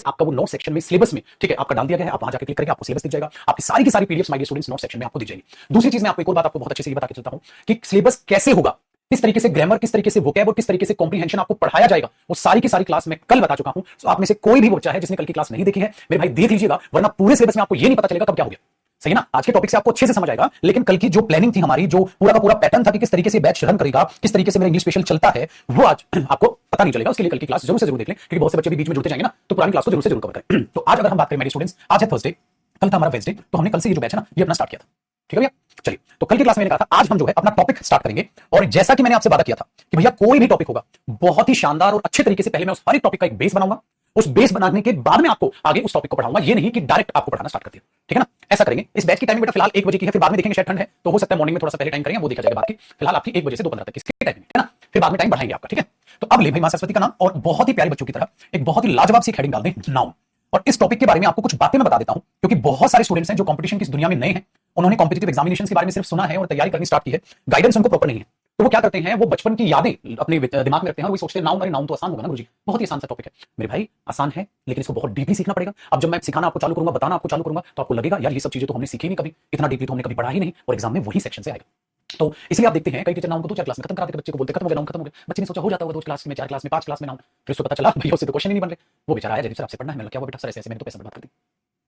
आपका वो note section में सिलेबस में, ठीक है, आपका डाल दिया गया है। आप वहां जाकर क्लिक करेंगे, आपको सिलेबस दिख जाएगा, आपकी सारी की सारी PDF my dear students note section में आपको दिख जाएगी। दूसरी चीज मैं आपको एक और बात आपको बहुत अच्छे से ये बता के चलता हूं कि सिलेबस कैसे होगा, किस तरीके से ग्रामर, किस तरीके से वोकैब और किस तरीके से कॉम्प्रिहेंशन आपको पढ़ाया जाएगा, वो सारी की सारी क्लास मैं कल बता चुका हूं। तो आप में से कोई भी बच्चा है जिसने कल की क्लास नहीं देखी है, मेरे भाई देख लीजिएगा, वरना पूरे सिलेबस में आपको ये नहीं पता चलेगा कब क्या हो गया। सही है ना? आज के टॉपिक से आपको अच्छे से समझ आएगा, लेकिन कल की जो प्लानिंग थी हमारी, जो पूरा का पूरा पैटर्न था कि किस तरीके से बैच रन करेगा, किस तरीके से मेरा इंग्लिश स्पेशल चलता है, वो आज आपको पता नहीं चलेगा। उसके लिए कल की क्लास जरूर से जरूर देख लें, क्योंकि बहुत से बच्चे भी बीच में जुड़ते जाएंगे ना, तो पुरानी क्लास को जरूर से जरूर कवर करें। तो आज अगर हम बात करें मेरे स्टूडेंट्स, आज है थर्सडे, कल था हमारा वेडनेसडे, तो हमने कल से ये जो बैच है ना, ये अपना स्टार्ट किया था। ठीक है भैया? चलिए, तो कल की क्लास में मैंने कहा था आज हम जो है अपना टॉपिक स्टार्ट करेंगे, और जैसा कि मैंने आपसे वादा किया था कि भैया कोई भी टॉपिक होगा बहुत ही शानदार और अच्छे तरीके से पहले मैं उस हर एक टॉपिक का एक बेस बनाऊंगा, उस बेस बनाने के बाद में आपको आगे उस टॉपिक को पढ़ाऊंगा। ये नहीं कि डायरेक्ट आपको पढ़ाना स्टार्ट कर दिया। ठीक है ना? ऐसा करेंगे। इस बैच की टाइमिंग बेटा फिलहाल 1 बजे की है, फिर बाद में देखेंगे शायद ठंड है तो हो सकता है मॉर्निंग में थोड़ा सा पहले टाइम करेंगे, वो देखा जाएगा बात की। फिलहाल आपकी 1 बजे से 2:15 तक की टाइमिंग है ना, फिर बाद में टाइम बढ़ाएंगे आपका। ठीक है? तो अब ले भाई मां सरस्वती का नाम और बहुत ही प्यारे बच्चों की तरह एक बहुत ही लाजवाब सी हेडिंग डाल दें, नाउन। और इस टॉपिक के बारे में आपको कुछ बातें मैं बता देता हूं, क्योंकि बहुत सारे स्टूडेंट्स हैं जो कंपटीशन की इस दुनिया में नए हैं, उन्होंने कॉम्पिटिटिव एग्जामिनेशन के बारे में सिर्फ सुना है और तैयारी करनी स्टार्ट की है, गाइडेंस उनको प्रॉपर नहीं है। तो वो क्या करते हैं, वो बचपन की यादें अपने दिमाग में रखते हैं और वो सोचते हैं नाउन, अरे नाउन तो आसान होगा ना गुरुजी, बहुत ही आसान सा टॉपिक है। मेरे भाई आसान है, लेकिन इसको बहुत डीपली सीखना पड़ेगा। अब जब मैं सिखाना आपको चालू करूंगा, बताना आपको चालू करूंगा, तो आपको लगेगा यार ये सब चीजें तो हमने सीखी नहीं कभी, इतना डीपली तो हमने कभी पढ़ा ही नहीं, और एग्जाम में वही सेक्शन से आएगा। तो इसलिए आप देखते हैं कई टीचर नाउन को 2-4 क्लास में खत्म करा देते, बच्चे को बोलते खत्म हो गया नाउन, खत्म हो गया। बच्चे ने सोचा हो जाता होगा 2 क्लास में, 4 क्लास में, 5 क्लास में नाउन, फिर उसको पता चला भैया उससे तो क्वेश्चन ही नहीं बन रहे। वो बेचारा आया, जब सर आपसे पढ़ना है, मैंने क्या हुआ बेटा, सर ऐसे ऐसे मैंने तो पैसा बर्बाद कर दिया,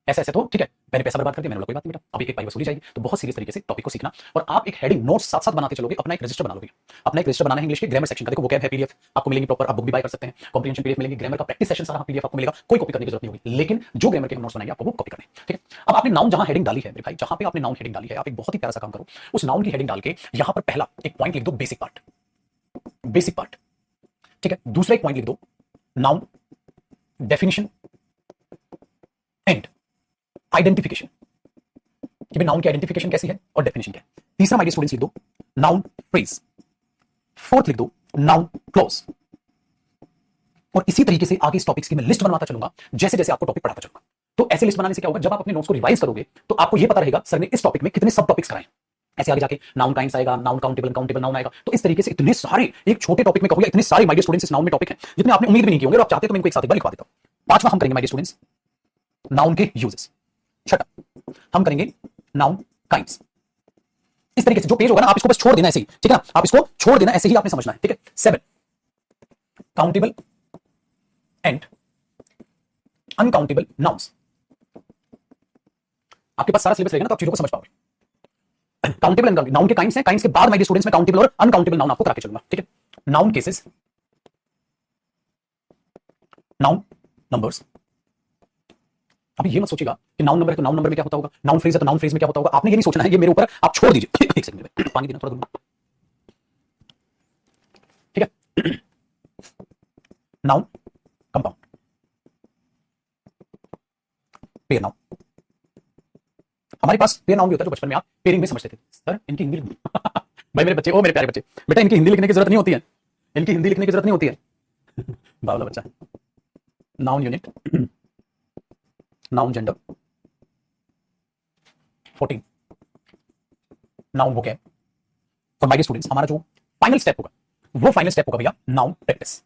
ऐसे ऐसे तो ठीक है मैंने पैसा बर्बाद कर दिया। मैंने बोला कोई बात नहीं बेटा, अब एक एक पाई वसूली जाएगी। तो बहुत सीरियस तरीके से टॉपिक को सीखना, और आप एक हेडिंग नोट्स साथ साथ बनाते चलोगे, अपना एक रजिस्टर बना लोगे। अपना एक रजिस्टर बनाना है इंग्लिश के ग्रामर सेक्शन का। देखो वोकैब है, पीडीएफ आपको मिलेंगी प्रॉपर, आप बुक भी बाय कर सकते हैं, कॉम्प्रिहेंशन पीडीएफ मिलेंगी, ग्रामर का प्रैक्टिस सेशन सारा पीडीएफ आपको मिलेगा, कोई कॉपी करने की जरूरत नहीं होगी, लेकिन जो ग्रामर के हम नोट्स बनाएंगे आपको वो कॉपी करने हैं। ठीक है? अब आपने नाउन जहां हेडिंग डाली है मेरे भाई, जहां पे आपने नाउन हेडिंग डाली है, आप एक बहुत ही प्यारा सा काम करो, उस नाउन की हेडिंग डाल के यहां पर पहला एक पॉइंट लिख दो, बेसिक पार्ट, बेसिक पार्ट। ठीक है? दूसरा एक पॉइंट लिख दो, नाउन डेफिनेशन एंड आइडेंटिफिकेशन, कि नाउन की आइडेंटिफिकेशन कैसी है और डेफिनेशन क्या है। तीसरा माय डियर स्टूडेंट्स लिख दो नाउन फ्रेज। फोर्थ लिख दो नाउन क्लॉज। और इसी तरीके से आगे इस टॉपिक्स की मैं लिस्ट बनवाता चलूंगा जैसे जैसे आपको टॉपिक पढ़ाता चलूंगा। तो ऐसे लिस्ट बनाने से क्या होगा, जब आप अपने नोट्स को रिवाइज करोगे तो आपको यह पता रहेगा सर ने इस टॉपिक में कितने सब टॉपिक्स कराए। ऐसे आगे जाके नाउन काइंड्स आएगा, नाउन काउंटेबल, काउंटेबल नाउन आएगा। तो इस तरीके से इतने सारे एक छोटे टॉपिक में कहूंगा, इतने सारे माय डियर स्टूडेंट्स इस नाउन में टॉपिक हैं जितने आपने उम्मीद भी नहीं किए होंगे, और आप चाहते तो मैं इनको एक साथ एक बार लिखवा देता हूं। पांचवा हम करेंगे माय डियर स्टूडेंट्स नाउन के यूजेस। छठा हम करेंगे नाउन काइंड्स। इस तरीके से जो पेज होगा ना, आप इसको बस छोड़ देना ऐसे ही। ठीक है ना? आप इसको छोड़ देना ऐसे ही, आपने समझना है। ठीक है? 7 काउंटेबल एंड अनकाउंटेबल नाउन्स। आपके पास सारा सिलेबस रहेगा ना, तो आप चीजों को समझ पाओगे। काउंटेबल एंड नाउन के काइंड्स हैं, काइंड्स के बाद माय डियर स्टूडेंट्स में काउंटेबल और अनकाउंटेबल नाउन आपको करा के चलूंगा। ठीक है? Noun cases, noun numbers. अभी ये मत सोचिएगा कि नाउन नंबर है तो नाउन नंबर में क्या होता होगा, नाउन फ्रेज है तो नाउन फ्रेज में क्या होता होगा, आपने ये नहीं सोचना है, ये मेरे ऊपर आप छोड़ दीजिए। एक सेकंड में पानी देना थोड़ा दूर। ठीक है? Noun compound, pair noun. हमारे पास पेयर नाउन भी होता है जो बचपन में आप पेयरिंग में समझते थे। सर इनकी हिंदी भाई मेरे बच्चे, ओ मेरे प्यारे बच्चे, बेटा इनकी हिंदी लिखने की जरूरत नहीं होती है, इनकी हिंदी लिखने की जरूरत नहीं होती है। बावला बच्चा। Noun unit, noun gender, 14 noun vocab. और माय डियर स्टूडेंट्स हमारा जो फाइनल स्टेप होगा, वो फाइनल स्टेप होगा भैया नाउन प्रैक्टिस।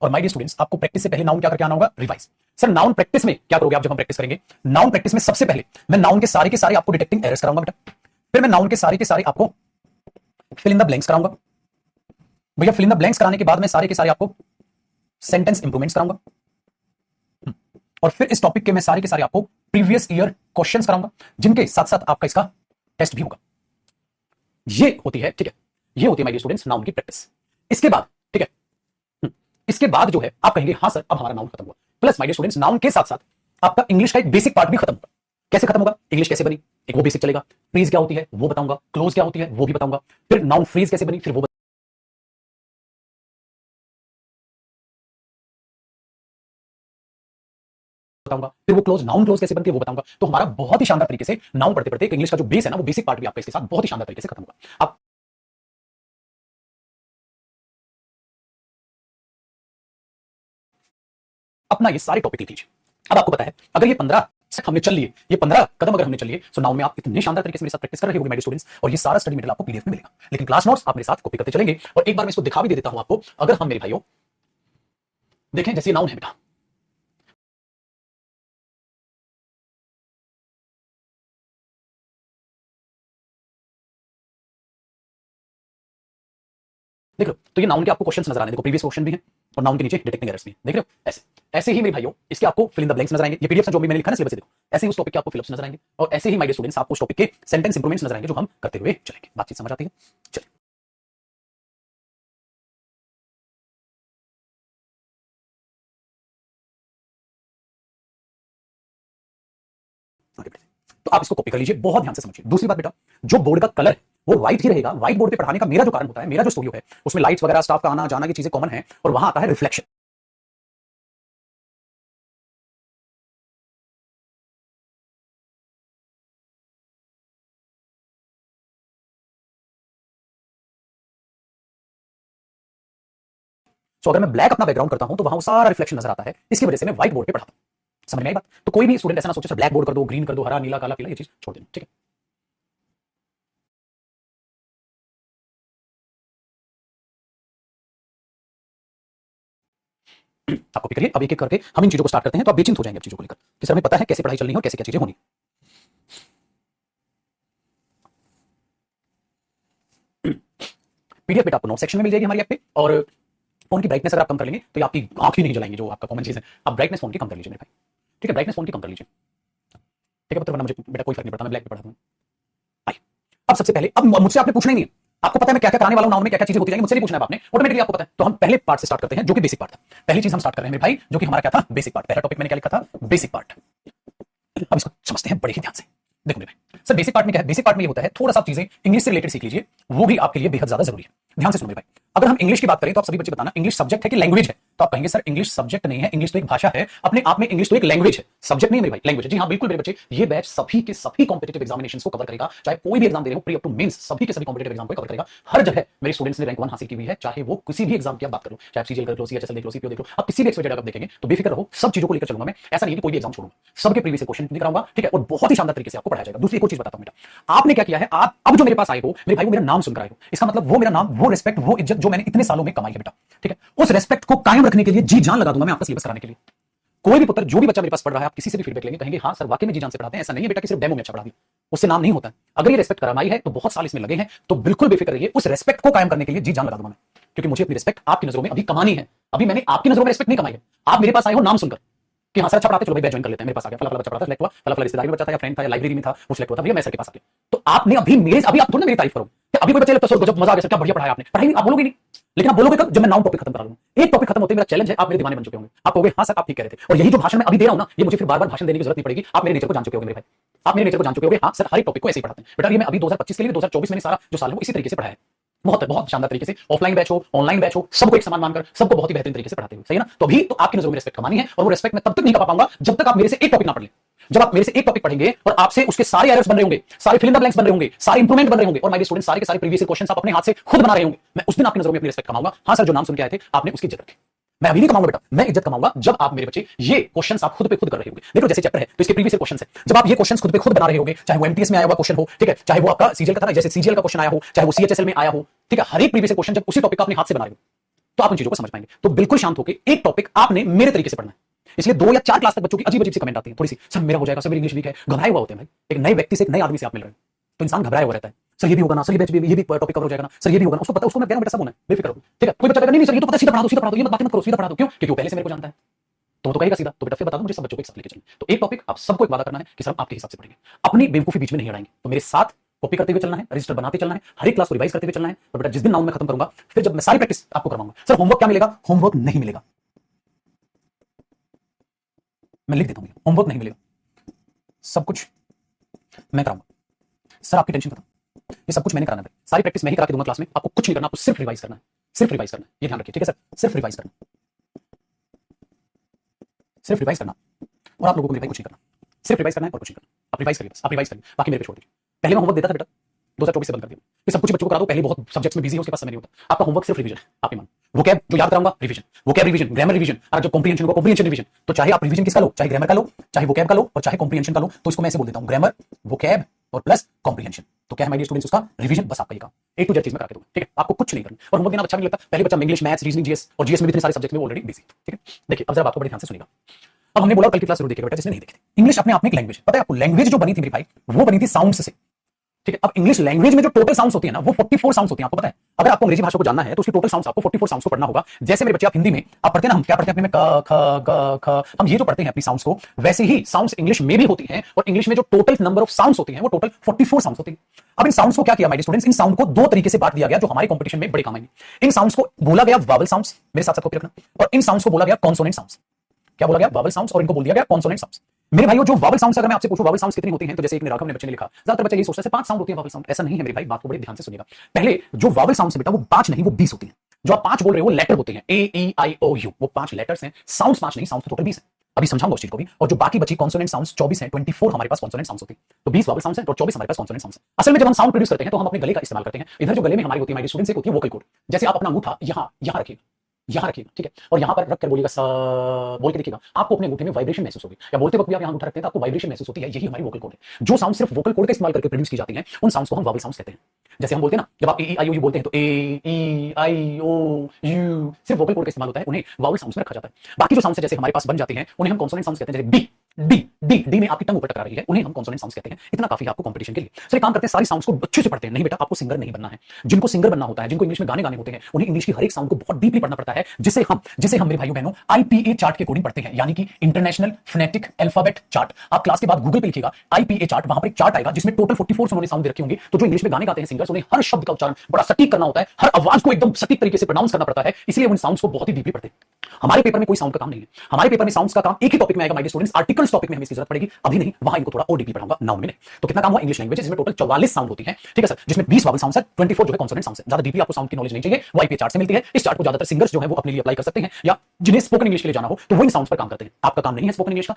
और माय डियर स्टूडेंट्स आपको प्रैक्टिस से पहले नाउन क्या करके आना होगा, रिवाइज। सर नाउन प्रैक्टिस में क्या करोगे आप, जब हम प्रैक्टिस करेंगे नाउन प्रैक्टिस में सबसे पहले मैं नाउन के सारे आपको डिटेक्टिंग एरर्स कराऊंगा बेटा, फिर मैं नाउन के सारे आपको फिल इन द ब्लैंक्स कराऊंगा भैया। फिल इन द ब्लैंक्स कराने के बाद मैं सारे के सारे आपको सेंटेंस इंप्रूवमेंट्स कराऊंगा, और फिर इस टॉपिक के मैं सारे के सारे आपको प्रीवियस ईयर क्वेश्चंस कराऊंगा, जिनके साथ साथ आपका इसका टेस्ट भी होगा। ये होती है, ठीक है, ये होती है माय डियर स्टूडेंट्स नाउन की प्रैक्टिस। इसके बाद, ठीक है, इसके बाद जो है आप कहेंगे हाँ सर अब हमारा नाउन खत्म हुआ। Plus my dear students noun के साथ साथ आपका इंग्लिश का एक बेसिक पार्ट भी खत्म होगा। कैसे खत्म होगा, इंग्लिश कैसे बनी एक वो बेसिक चलेगा, फ्रेज क्या होती है वो बताऊंगा, क्लोज क्या होती है वो भी बताऊंगा, फिर नाउन फ्रेज कैसे बनी फिर वो बताऊंगा, फिर वो क्लोज, नाउन क्लोज कैसे बनती है वो बताऊंगा। तो हमारा बहुत ही शानदार तरीके से नाउन पढ़ते पढ़ते इंग्लिश का जो बेस है ना, वो बेसिक पार्ट भी आपका इसके साथ बहुत ही शानदार तरीके से खत्म होगा। अब अपना ये सारे टॉपिक लिख लीजिए। अब आपको पता है अगर ये 15 हमने चल लिए, ये 15 कदम अगर हमने चल लिए, तो नाउन में आप इतने शानदार तरीके से मेरे साथ प्रैक्टिस कर रहे होंगे माय डियर स्टूडेंट्स, और ये सारा स्टडी मटेरियल आपको पीडीएफ में मिलेगा। लेकिन क्लास नोट्स आप मेरे साथ कॉपी करते चलेंगे। और एक बार मैं इसको दिखा भी दे देता हूं आपको। अगर हम मेरे भाइयों देखें, जैसे नाउन है बेटा, देख लो, तो ये नाउन के आपको क्वेश्चंस नजर आने, देखो प्रीवियस क्वेश्चन भी है और नाउन के नीचे डिटेक्टिंग एरर्स भी है, देख रहे हो ऐसे। ऐसे ही मेरे भाइयों इसके आपको फिल इन द ब्लैंक्स नजर आएंगे, ये पीडीएफ जो भी मैंने लिखा ना सिलेबस से, देखो ऐसे ही उस टॉपिक के आपको फिलअप्स नजर आएंगे, और ऐसे ही माय डियर स्टूडेंट्स आपको उस टॉपिक के सेंटेंस इंप्रूवमेंट्स नजर आएंगे जो हम करते हुए चलेंगे। बातचीत समझ आती है? चलिए आगे बढ़ते हैं। तो आप इसको कॉपी कर लीजिए, बहुत ध्यान से समझिए। दूसरी बात बेटा, जो बोर्ड का कलर है वो व्हाइट ही रहेगा। व्हाइट बोर्ड पे पढ़ाने का मेरा जो कारण होता है, मेरा जो स्टूडियो है उसमें लाइट्स वगैरह स्टाफ का आना जाना की चीजें कॉमन है, और वहां आता है रिफ्लेक्शन। तो अगर मैं ब्लैक अपना बैकग्राउंड करता हूं तो वहां सारा रिफ्लेक्शन नजर आता है, इसकी वजह से मैं व्हाइट बोर्ड पे पढ़ाता हूं। समझ में आई बात? तो कोई भी स्टूडेंट ऐसा ना सोचे सर ब्लैक बोर्ड कर दो, ग्रीन कर दो, हरा नीला काला पीला, ये चीज छोड़ देना, ठीक है? आप कॉपी करिए। अब एक एक करके हम इन चीजों को स्टार्ट करते हैं, तो आप बेचिंत हो जाएंगे अब चीजों को लेकर कि सर हमें पता है कैसे पढ़ाई चलनी है और कैसे क्या चीजें होनी। पीडीएफ बेटा आपको नोट सेक्शन में मिल जाएगी हमारी ऐप पे, और फोन की ब्राइटनेस अगर आप कम कर लेंगे तो ये आपकी आंख ही नहीं जलाएंगे, जो आपका कॉमन चीज है। आप ब्राइटनेस फोन की कम कर लीजिए मेरे भाई, ठीक है? ब्राइटनेस फोन की कम कर लीजिए, ठीक है पुत्र, वरना मुझे बेटा कोई फर्क नहीं पड़ता, मैं ब्लैक पे पढ़ा दूंगा। आइए, अब सबसे पहले, अब मुझसे आपने पूछना ही नहीं है, आपको पता है मैं क्या क्या कराने वाला हूं, नाउन में क्या क्या चीजें होती जाएंगी, मुझसे नहीं पूछना है आपने, ऑटोमेटिकली आपको पता है। तो हम पहले पार्ट से स्टार्ट करते हैं जो कि बेसिक पार्ट था। पहली चीज हम स्टार्ट कर रहे हैं मेरे भाई, जो कि हमारा क्या था, बेसिक पार्ट। पहला टॉपिक मैंने क्या लिखा था, बेसिक पार्ट। अब इसको समझते हैं बड़े ही ध्यान से। देखो मेरे भाई, सर बेसिक पार्ट में क्या है? बेसिक पार्ट में ये होता है थोड़ा सा चीजें इंग्लिश से रिलेटेड सीख लीजिए, वो भी आपके लिए बेहद ज्यादा जरूरी है। ध्यान से सुनो मेरे भाई, अगर हम इंग्लिश की बात करें तो आप सभी बच्चे बताना इंग्लिश सब्जेक्ट है कि लैंग्वेज है? तो आप कहेंगे सर इंग्लिश सब्जेक्ट नहीं है, इंग्लिश तो एक भाषा है अपने आप में, इंग्लिश तो एक लैंग्वेज है, सब्जेक्ट नहीं है मेरे भाई, लैंग्वेज है। जी हाँ बिल्कुल मेरे बच्चे, ये बैच सभी के सभी कॉम्पिटिटिव एग्जामिनेशंस को कवर करेगा, चाहे कोई भी एग्जाम दे रहे हो, प्री अप टू मेंस, सभी के सभी कॉम्पिटिटिव एग्जाम को कवर करेगा। हर जगह मेरे स्टूडेंट्स ने रैंक 1 हासिल की हुई है, चाहे वो किसी भी एग्जाम की आप बात करो, चाहे सीजीएल कर लो, सीएचएसएल देख लो, सीपीओ देख लो, आप किसी भी एक्सपेक्टेड आप देखेंगे तो बेफिक्र रहो, सब चीजों को लेकर चलूंगा मैं। ऐसा नहीं है कि कोई भी एग्जाम छोड़ूंगा, सबके प्रीवियस क्वेश्चन दिखाऊंगा, ठीक है? और बहुत ही शानदार तरीके से आपको पढ़ाया जाएगा। दूसरी एक और चीज बताता हूं बेटा, आपने क्या किया है, आप अब जो मेरे पास आए हो मेरे भाई, वो मेरा नाम सुनकर आए हो, इसका मतलब वो मेरा नाम, वो रिस्पेक्ट, वो इज्जत जो मैंने इतने सालों में कमाई है बेटा, ठीक है? उस रिस्पेक्ट को कायम रखने के लिए जी जान लगा दूंगा मैं आपका सिलेबस कराने के लिए। कोई भी पुत्र, जो भी बच्चा मेरे पास पढ़ रहा है, आप किसी से भी फीडबैक लेंगे, कहेंगे हाँ सर वाकई में जी जान से पढ़ाते हैं, ऐसा नहीं है बेटा कि सिर्फ डेमो में अच्छा पढ़ा दिया, उससे नाम नहीं होता है। अगर ये रिस्पेक्ट कराई है तो बहुत साल इसमें लगे हैं, तो बिल्कुल बेफिक्र रहिए, उस रिस्पेक्ट को कायम करने के लिए जी जान लगा दूंगा मैं, क्योंकि मुझे अपनी रिस्पेक्ट आपकी नजरों में अभी कमानी है। अभी मैंने आपकी नजरों में रिस्पेक्ट नहीं कमाई है, आप मेरे पास आए हो नाम सुनकर कि हाँ सर अच्छा पढ़ाते, चलो भाई बैच ज्वाइन कर लेते हैं, मेरे पास आ गया, फला फला बच्चा पढ़ाता, सिलेक्ट हुआ, फला फला रिश्तेदारी में बच्चा था या फ्रेंड था या लाइब्रेरी में था, वो सिलेक्ट हुआ था, भैया मैं सर के पास आ गया। तो आपने अभी मेरे, अभी आप थोड़ा मेरी तारीफ करो, अभी कोई बच्चे लगता है सर गजब मजा आ गया सर, क्या बढ़िया पढ़ाया आपने, पढ़ाई नहीं, आप बोलोगे नहीं, लेकिन आप बोलोगे कब, जब मैं नाउन टॉपिक खत्म करा लूंगा। एक टॉपिक खत्म होते ही मेरा चैलेंज है, आप मेरे दीवाने बन चुके होंगे, आप कहोगे हाँ सर आप ठीक कह रहे थे, और यही जो भाषण मैं अभी दे रहा हूं ना, ये मुझे फिर बार बार भाषण देने की जरूरत नहीं पड़ेगी, आप मेरे नेचर को जान चुके होंगे मेरे भाई, आप मेरे नेचर को जान चुके होंगे, हाँ सर हर एक टॉपिक को ऐसे ही पढ़ाते हैं बेटा। ये मैं अभी 2025 के लिए, 2024 में सारा जो साल है वो इसी तरीके से पढ़ाया है, बहुत बहुत शानदार तरीके से, ऑफलाइन बैच हो ऑनलाइन बैच हो, सबको एक समान मानकर, सबको बहुत ही बेहतरीन तरीके से पढ़ाते हुए, सही है ना? तो अभी तो आपकी नजरों में रिस्पेक्ट कमानी है, और वो रिस्पेक्ट मैं तब तक नहीं कमा पाऊंगा जब तक आप मेरे से एक टॉपिक ना पढ़ लें। जब आप मेरे से एक टॉपिक पढ़ेंगे और आपसे उसके सारे एरर्स बन रहे होंगे, सारे फिल इन द ब्लैंक्स बन रहे होंगे, सारे इंप्रूवमेंट बन रहे होंगे, और माय स्टूडेंट सारे के सारे प्रीवियस क्वेश्चंस आप अपने हाथ से खुद बना रहे होंगे, मैं उस दिन आपकी नजरों में अपनी रिस्पेक्ट कमाऊंगा। हाँ सर जो नाम सुन के आए थे आपने उसकी इज्जत रखी, मैं अभी नहीं कमाऊंगा बेटा, मैं इज्जत कमाऊंगा जब आप मेरे बच्चे ये क्वेश्चंस आप खुद पे खुद कर रहे होंगे। देखो जैसे चैप्टर है तो इसके प्रीवियस क्वेश्चंस है, जब आप ये क्वेश्चंस खुद पे खुद बना रहे होंगे, चाहे वो एमटीएस में आया हुआ क्वेश्चन हो, ठीक है, चाहे वो आपका सीजीएल का था, जैसे सीजीएल का क्वेश्चन आया हो, चाहे वो सीएचएसएल में आया हो, ठीक है, हर एक प्रीवियस क्वेश्चन जब उसी टॉपिक का अपने हाथ से बना रहे हो तो आप उन चीजों को समझ पाएंगे। तो बिल्कुल शांत होकर एक टॉपिक आपने मेरे तरीके से पढ़ना है। इसलिए 2 या 4 क्लास तक बच्चों की अजीब अजीब सी कमेंट आती है, थोड़ी सी सर मेरा हो जाएगा, सर मेरी इंग्लिश वीक है, घबराए हुआ होते हैं भाई। एक नए व्यक्ति से, एक नए आदमी से आप मिल रहे हैं तो इंसान घबराया हुआ रहता है, सर ये भी होगा ना, सर ये भी टॉपिक कवर हो जाएगा ना, सर ये भी होगा ना, उसको पता, उसको मैं कह रहा हूं बेटा सब होना है, बेफिक्र रहो, ठीक है? कोई बच्चा कहेगा नहीं नहीं सर ये तो पता, सीधा पढ़ा दो, सीधा पढ़ा दो, ये मत बातें मत करो, सीधा पढ़ा दो, क्यों? क्योंकि वो पहले से मेरे को जानता है, तो वो तो कहेगा सीधा। तो बेटा फिर बता दो मुझे, सब बच्चों को एक साथ लेके चलना। तो एक टॉपिक आप सबको एक वादा करना है कि सर हम आपके हिसाब से पढ़ेंगे, अपनी बेवकूफी बीच में नहीं अड़ाएंगे, तो मेरे साथ कॉपी करते हुए चलना है, रजिस्टर बनाते चलना है, हर एक क्लास को रिवाइज करते हुए चलना है। तो बेटा जिस दिन नाउन में खत्म करूंगा, फिर जब मैं सारी प्रैक्टिस आपको करवाऊंगा, सर होमवर्क क्या मिलेगा? होमवर्क नहीं मिलेगा, मैं लिख देता हूं, होमवर्क नहीं मिलेगा, सब कुछ मैं कराऊंगा। सर आपकी टेंशन खत्म, ये सब कुछ मैंने कराना है, सारी प्रैक्टिस मैं ही करा के दूंगा क्लास में, आपको कुछ नहीं करना, आपको सिर्फ रिवाइज करना है, सिर्फ रिवाइज करना है, ये ध्यान रखिए, ठीक है सर? सिर्फ रिवाइज करना, सिर्फ रिवाइज करना, और आप लोगों को मेरे भाई कुछ नहीं करना, सिर्फ रिवाइज करना है और कुछ नहीं करना। आप रिवाइज करिए, बस आप रिवाइज करिए, बाकी मेरे पे छोड़ दीजिए। पहले मैं होमवर्क देता था बेटा, 2024 से बंद कर दिया, ये सब कुछ बच्चों को करा दो, पहले बहुत सब्जेक्ट्स में बिजी है, उसके पास समय नहीं होता। आपका होमवर्क सिर्फ रिवीजन है, आपके मन वोकैब जो याद कराऊंगा revision, vocab revision, grammar revision, और जब कॉम्प्रिहेंशन होगा कॉम्प्रिहेंशन रिवीजन। तो चाहे आप रिवीजन किसका लो, चाहे ग्रामर का लो, चाहे वोकैब का लो, और चाहे कॉम्प्रिहेंशन का लो, तो इसको मैं ऐसे बोल देता हूं, ग्रामर वोकैब और प्लस कॉम्प्रिहेंशन। तो क्या है माय डियर स्टूडेंट्स, उसका रिवीजन बस आपका ये काम A to Z चीज में करा के दूंगा, ठीक है? आपको कुछ नहीं करना, और होमवर्क देना अच्छा नहीं लगता, पहले बच्चा इंग्लिश मैथ्स रीजनिंग जीएस, और जीएस में भी इतने सारे सब्जेक्ट में ऑलरेडी बिजी, ठीक है? देखिए अब जरा बात को बड़े ध्यान से सुनिएगा। अब हमने बोला कल की क्लास जरूर देखिएगा बेटा, जिसने नहीं देखी थी। इंग्लिश अपने आप में एक लैंग्वेज, पता है आपको? लैंग्वेज जो बनी थी मेरे भाई, वो बनी थी साउंड्स से। ठीक है। अब इंग्लिश लैंग्वेज में जो टोटल साउंड्स होती है ना, वो 44 साउंड्स होती हैं, आपको पता है? अगर आपको अंग्रेजी भाषा को जानना है तो उसकी टोटल साउंड्स आपको 44 साउंड्स को पढ़ना होगा। जैसे मेरे बच्चे, आप हिंदी में आप पढ़ते हैं ना, हम क्या पढ़ते हैं अपने में, क ख ग ख, हम ये जो पढ़ते हैं अपनी साउंड्स को, वैसे ही साउंड्स इंग्लिश में भी होती हैं, और इंग्लिश में जो टोटल नंबर ऑफ साउंड्स होती हैं वो टोटल 44 साउंड्स होती हैं। अब इन साउंड्स को क्या किया माय स्टूडेंट्स, इन साउंड को दो तरीके से बांट दिया गया जो हमारे कंपटीशन में बड़े काम आएंगे। इन साउंड्स को बोला गया वावल साउंड्स, मेरे साथ साथ कॉपी रखना, और इन साउंड्स को बोला गया कॉन्सोनेंट साउंड्स। क्या बोला गया? वावल साउंड्स, और इनको बोल दिया गया कॉन्सोनेंट साउंड्स। मेरे भाइयों, जो वावल साउंड्स, अगर मैं आपसे पूछूं वावल साउंड्स कितनी होती हैं, तो जैसे एक ने राघव ने बच्चे ने लिखा, ज्यादातर बच्चे ये सोचते हैं 5 साउंड होती है वावल साउंड। ऐसा नहीं है मेरे भाई, बात को बड़े ध्यान से सुनिएगा। पहले जो वावल साउंड्स है बेटा, वो 5 नहीं, वो 20 होती हैं। जो आप 5 बोल रहे हो वो लेटर होते हैं, ए ई आई ओ यू, वो 5 लेटर्स हैं। साउंड्स 5 नहीं, साउंड्स टोटल 20 है। अभी समझाऊंगा उस चीज को भी। और जो बाकी बची कॉन्सोनेंट साउंड्स 24 हैं, 24 हमारे पास कॉन्सोनेंट साउंड्स होती हैं। तो 20 वावल साउंड्स हैं और 24 हमारे पास कॉन्सोनेंट साउंड्स हैं। असल में जब हम साउंड प्रोड्यूस करते हैं तो हम अपने गले का इस्तेमाल करते हैं। इधर जो गले में हमारी होती है माय स्टूडेंट्स, एक होती है वोकल कॉर्ड। जैसे आप अपना अंगूठा यहां रखिए, यहां रखिएगा, ठीक है, और यहां पर रखकर बोलिएगा सा, बोल के देखिएगा, आपको अपने अंगूठे में वाइब्रेशन महसूस होगी। या बोलते वक्त भी आप यहां अंगूठा रखते हैं तो आपको वाइब्रेशन महसूस होती है। यही हमारी वोकल कॉर्ड है। जो साउंड सिर्फ वोकल कॉर्ड का इस्तेमाल करके प्रोड्यूस की जाती है, उन साउंड्स को हम वावल साउंड्स कहते हैं। जैसे हम बोलते हैं ना, जब आप ए आई ओ यू बोलते हैं तो ए ई आई ओ यू सिर्फ वोकल कॉर्ड का इस्तेमाल होता है, उन्हें वावल साउंड्स में रखा जाता है। बाकी जो साउंड्स जैसे हमारे पास बन जाते हैं, उन्हें हम कॉन्सोनेंट साउंड्स कहते हैं। जैसे डी डी डी डी में आपकी टंग ऊपर टकरा रही है, उन्हें हम कॉन्सोनेंट साउंड्स कहते हैं। इतना काफी है आपको कंपटीशन के लिए। सर एक काम करते हैं, सारी साउंड्स को अच्छे से पढ़ते हैं। नहीं बेटा, आपको सिंगर नहीं बनना है। जिनको सिंगर बनना होता है, जिनको इंग्लिश में गाने गाने होते हैं, उन्हें इंग्लिश की हर एक साउंड को बहुत डीपली पढ़ना पड़ता है, जिसे हम मेरे भाइयों बहनों आईपीए चार्ट के अकॉर्डिंग पढ़ते हैं, यानी कि इंटरनेशनल फोनेटिक अल्फाबेट चार्ट। आप क्लास के बाद गूगल पे लिखिएगा आईपीए चार्ट, वहां पर एक चार्ट आएगा जिसमें टोटल 44 उन्होंने साउंड दे रखी होंगी। तो जो इंग्लिश में गाने गाते हैं सिंगर्स, उन्हें हर शब्द का उच्चारण बड़ा सटीक करना होता है, हर आवाज को एकदम सटीक तरीके से प्रोनाउंस करना पड़ता है, इसलिए उन साउंड्स को बहुत ही डीपली पढ़ते हैं। हमारे पेपर में कोई साउंड का काम नहीं है। हमारे पेपर में साउंड्स का काम एक ही टॉपिक में आएगा my dear students, articles topic में हमें इसकी जरूरत पड़ेगी, अभी नहीं, वहां इनको थोड़ा और डीपली पढ़ाऊंगा नाउन में। तो कितना काम हुआ? इंग्लिश लैंग्वेज जिसमें टोटल 44 साउंड होती है, ठीक है सर, जिसमें 20 वावल साउंड्स है, 24 जो है कॉन्सोनेंट साउंड्स है। ज्यादा डीपली आपको साउंड की नॉलेज नहीं चाहिए, वो आईपीए चार्ट से मिलती है। इस चार्ट को ज्यादातर सिंगर्स जो है वो अपने लिए अप्लाई कर सकते हैं, या जिन्हें स्पोकन इंग्लिश के लिए जाना हो तो वो इन साउंड्स पर काम करते हैं। आपका काम नहीं है स्पोकन इंग्लिश का।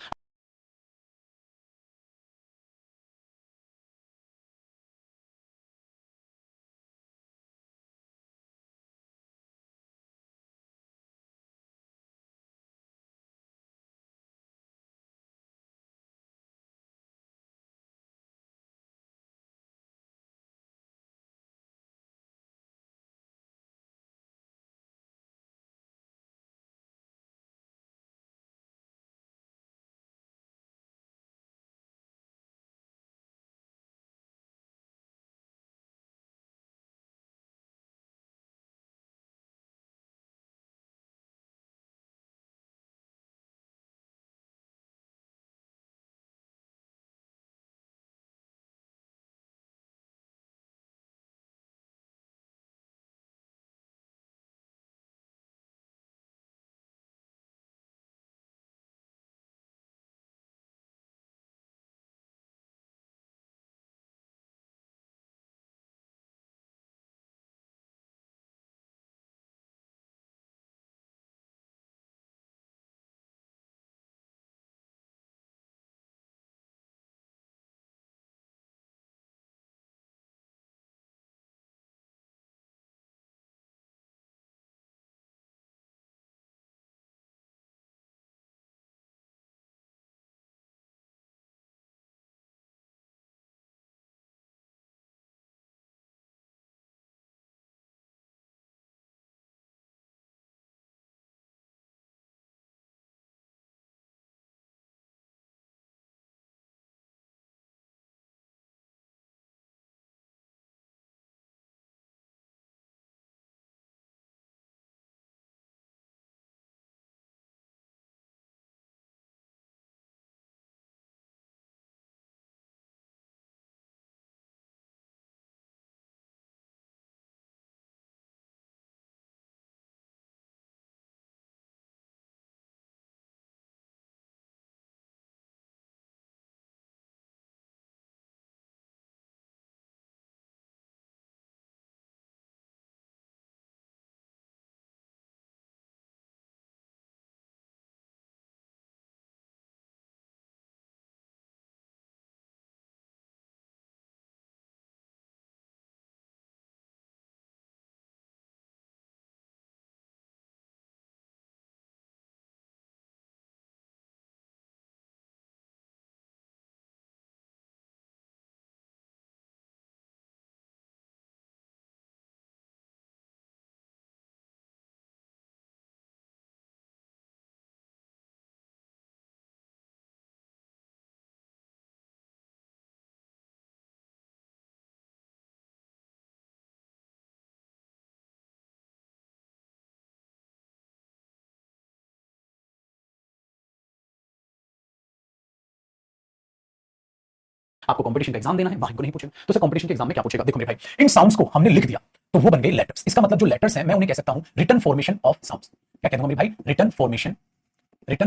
आपको कंपटीशन का एग्जाम देना है, वहां को नहीं पूछेगा। तो सर कंपटीशन के एग्जाम में क्या पूछेगा? देखो मेरे भाई, इन साउंड्स को हमने लिख दिया तो वो बन गए लेटर्स। इसका मतलब जो लेटर्स हैं मैं उन्हें कह सकता हूं रिटन फॉर्मेशन ऑफ साउंड्स। क्या कहता हूं मेरे भाई? Written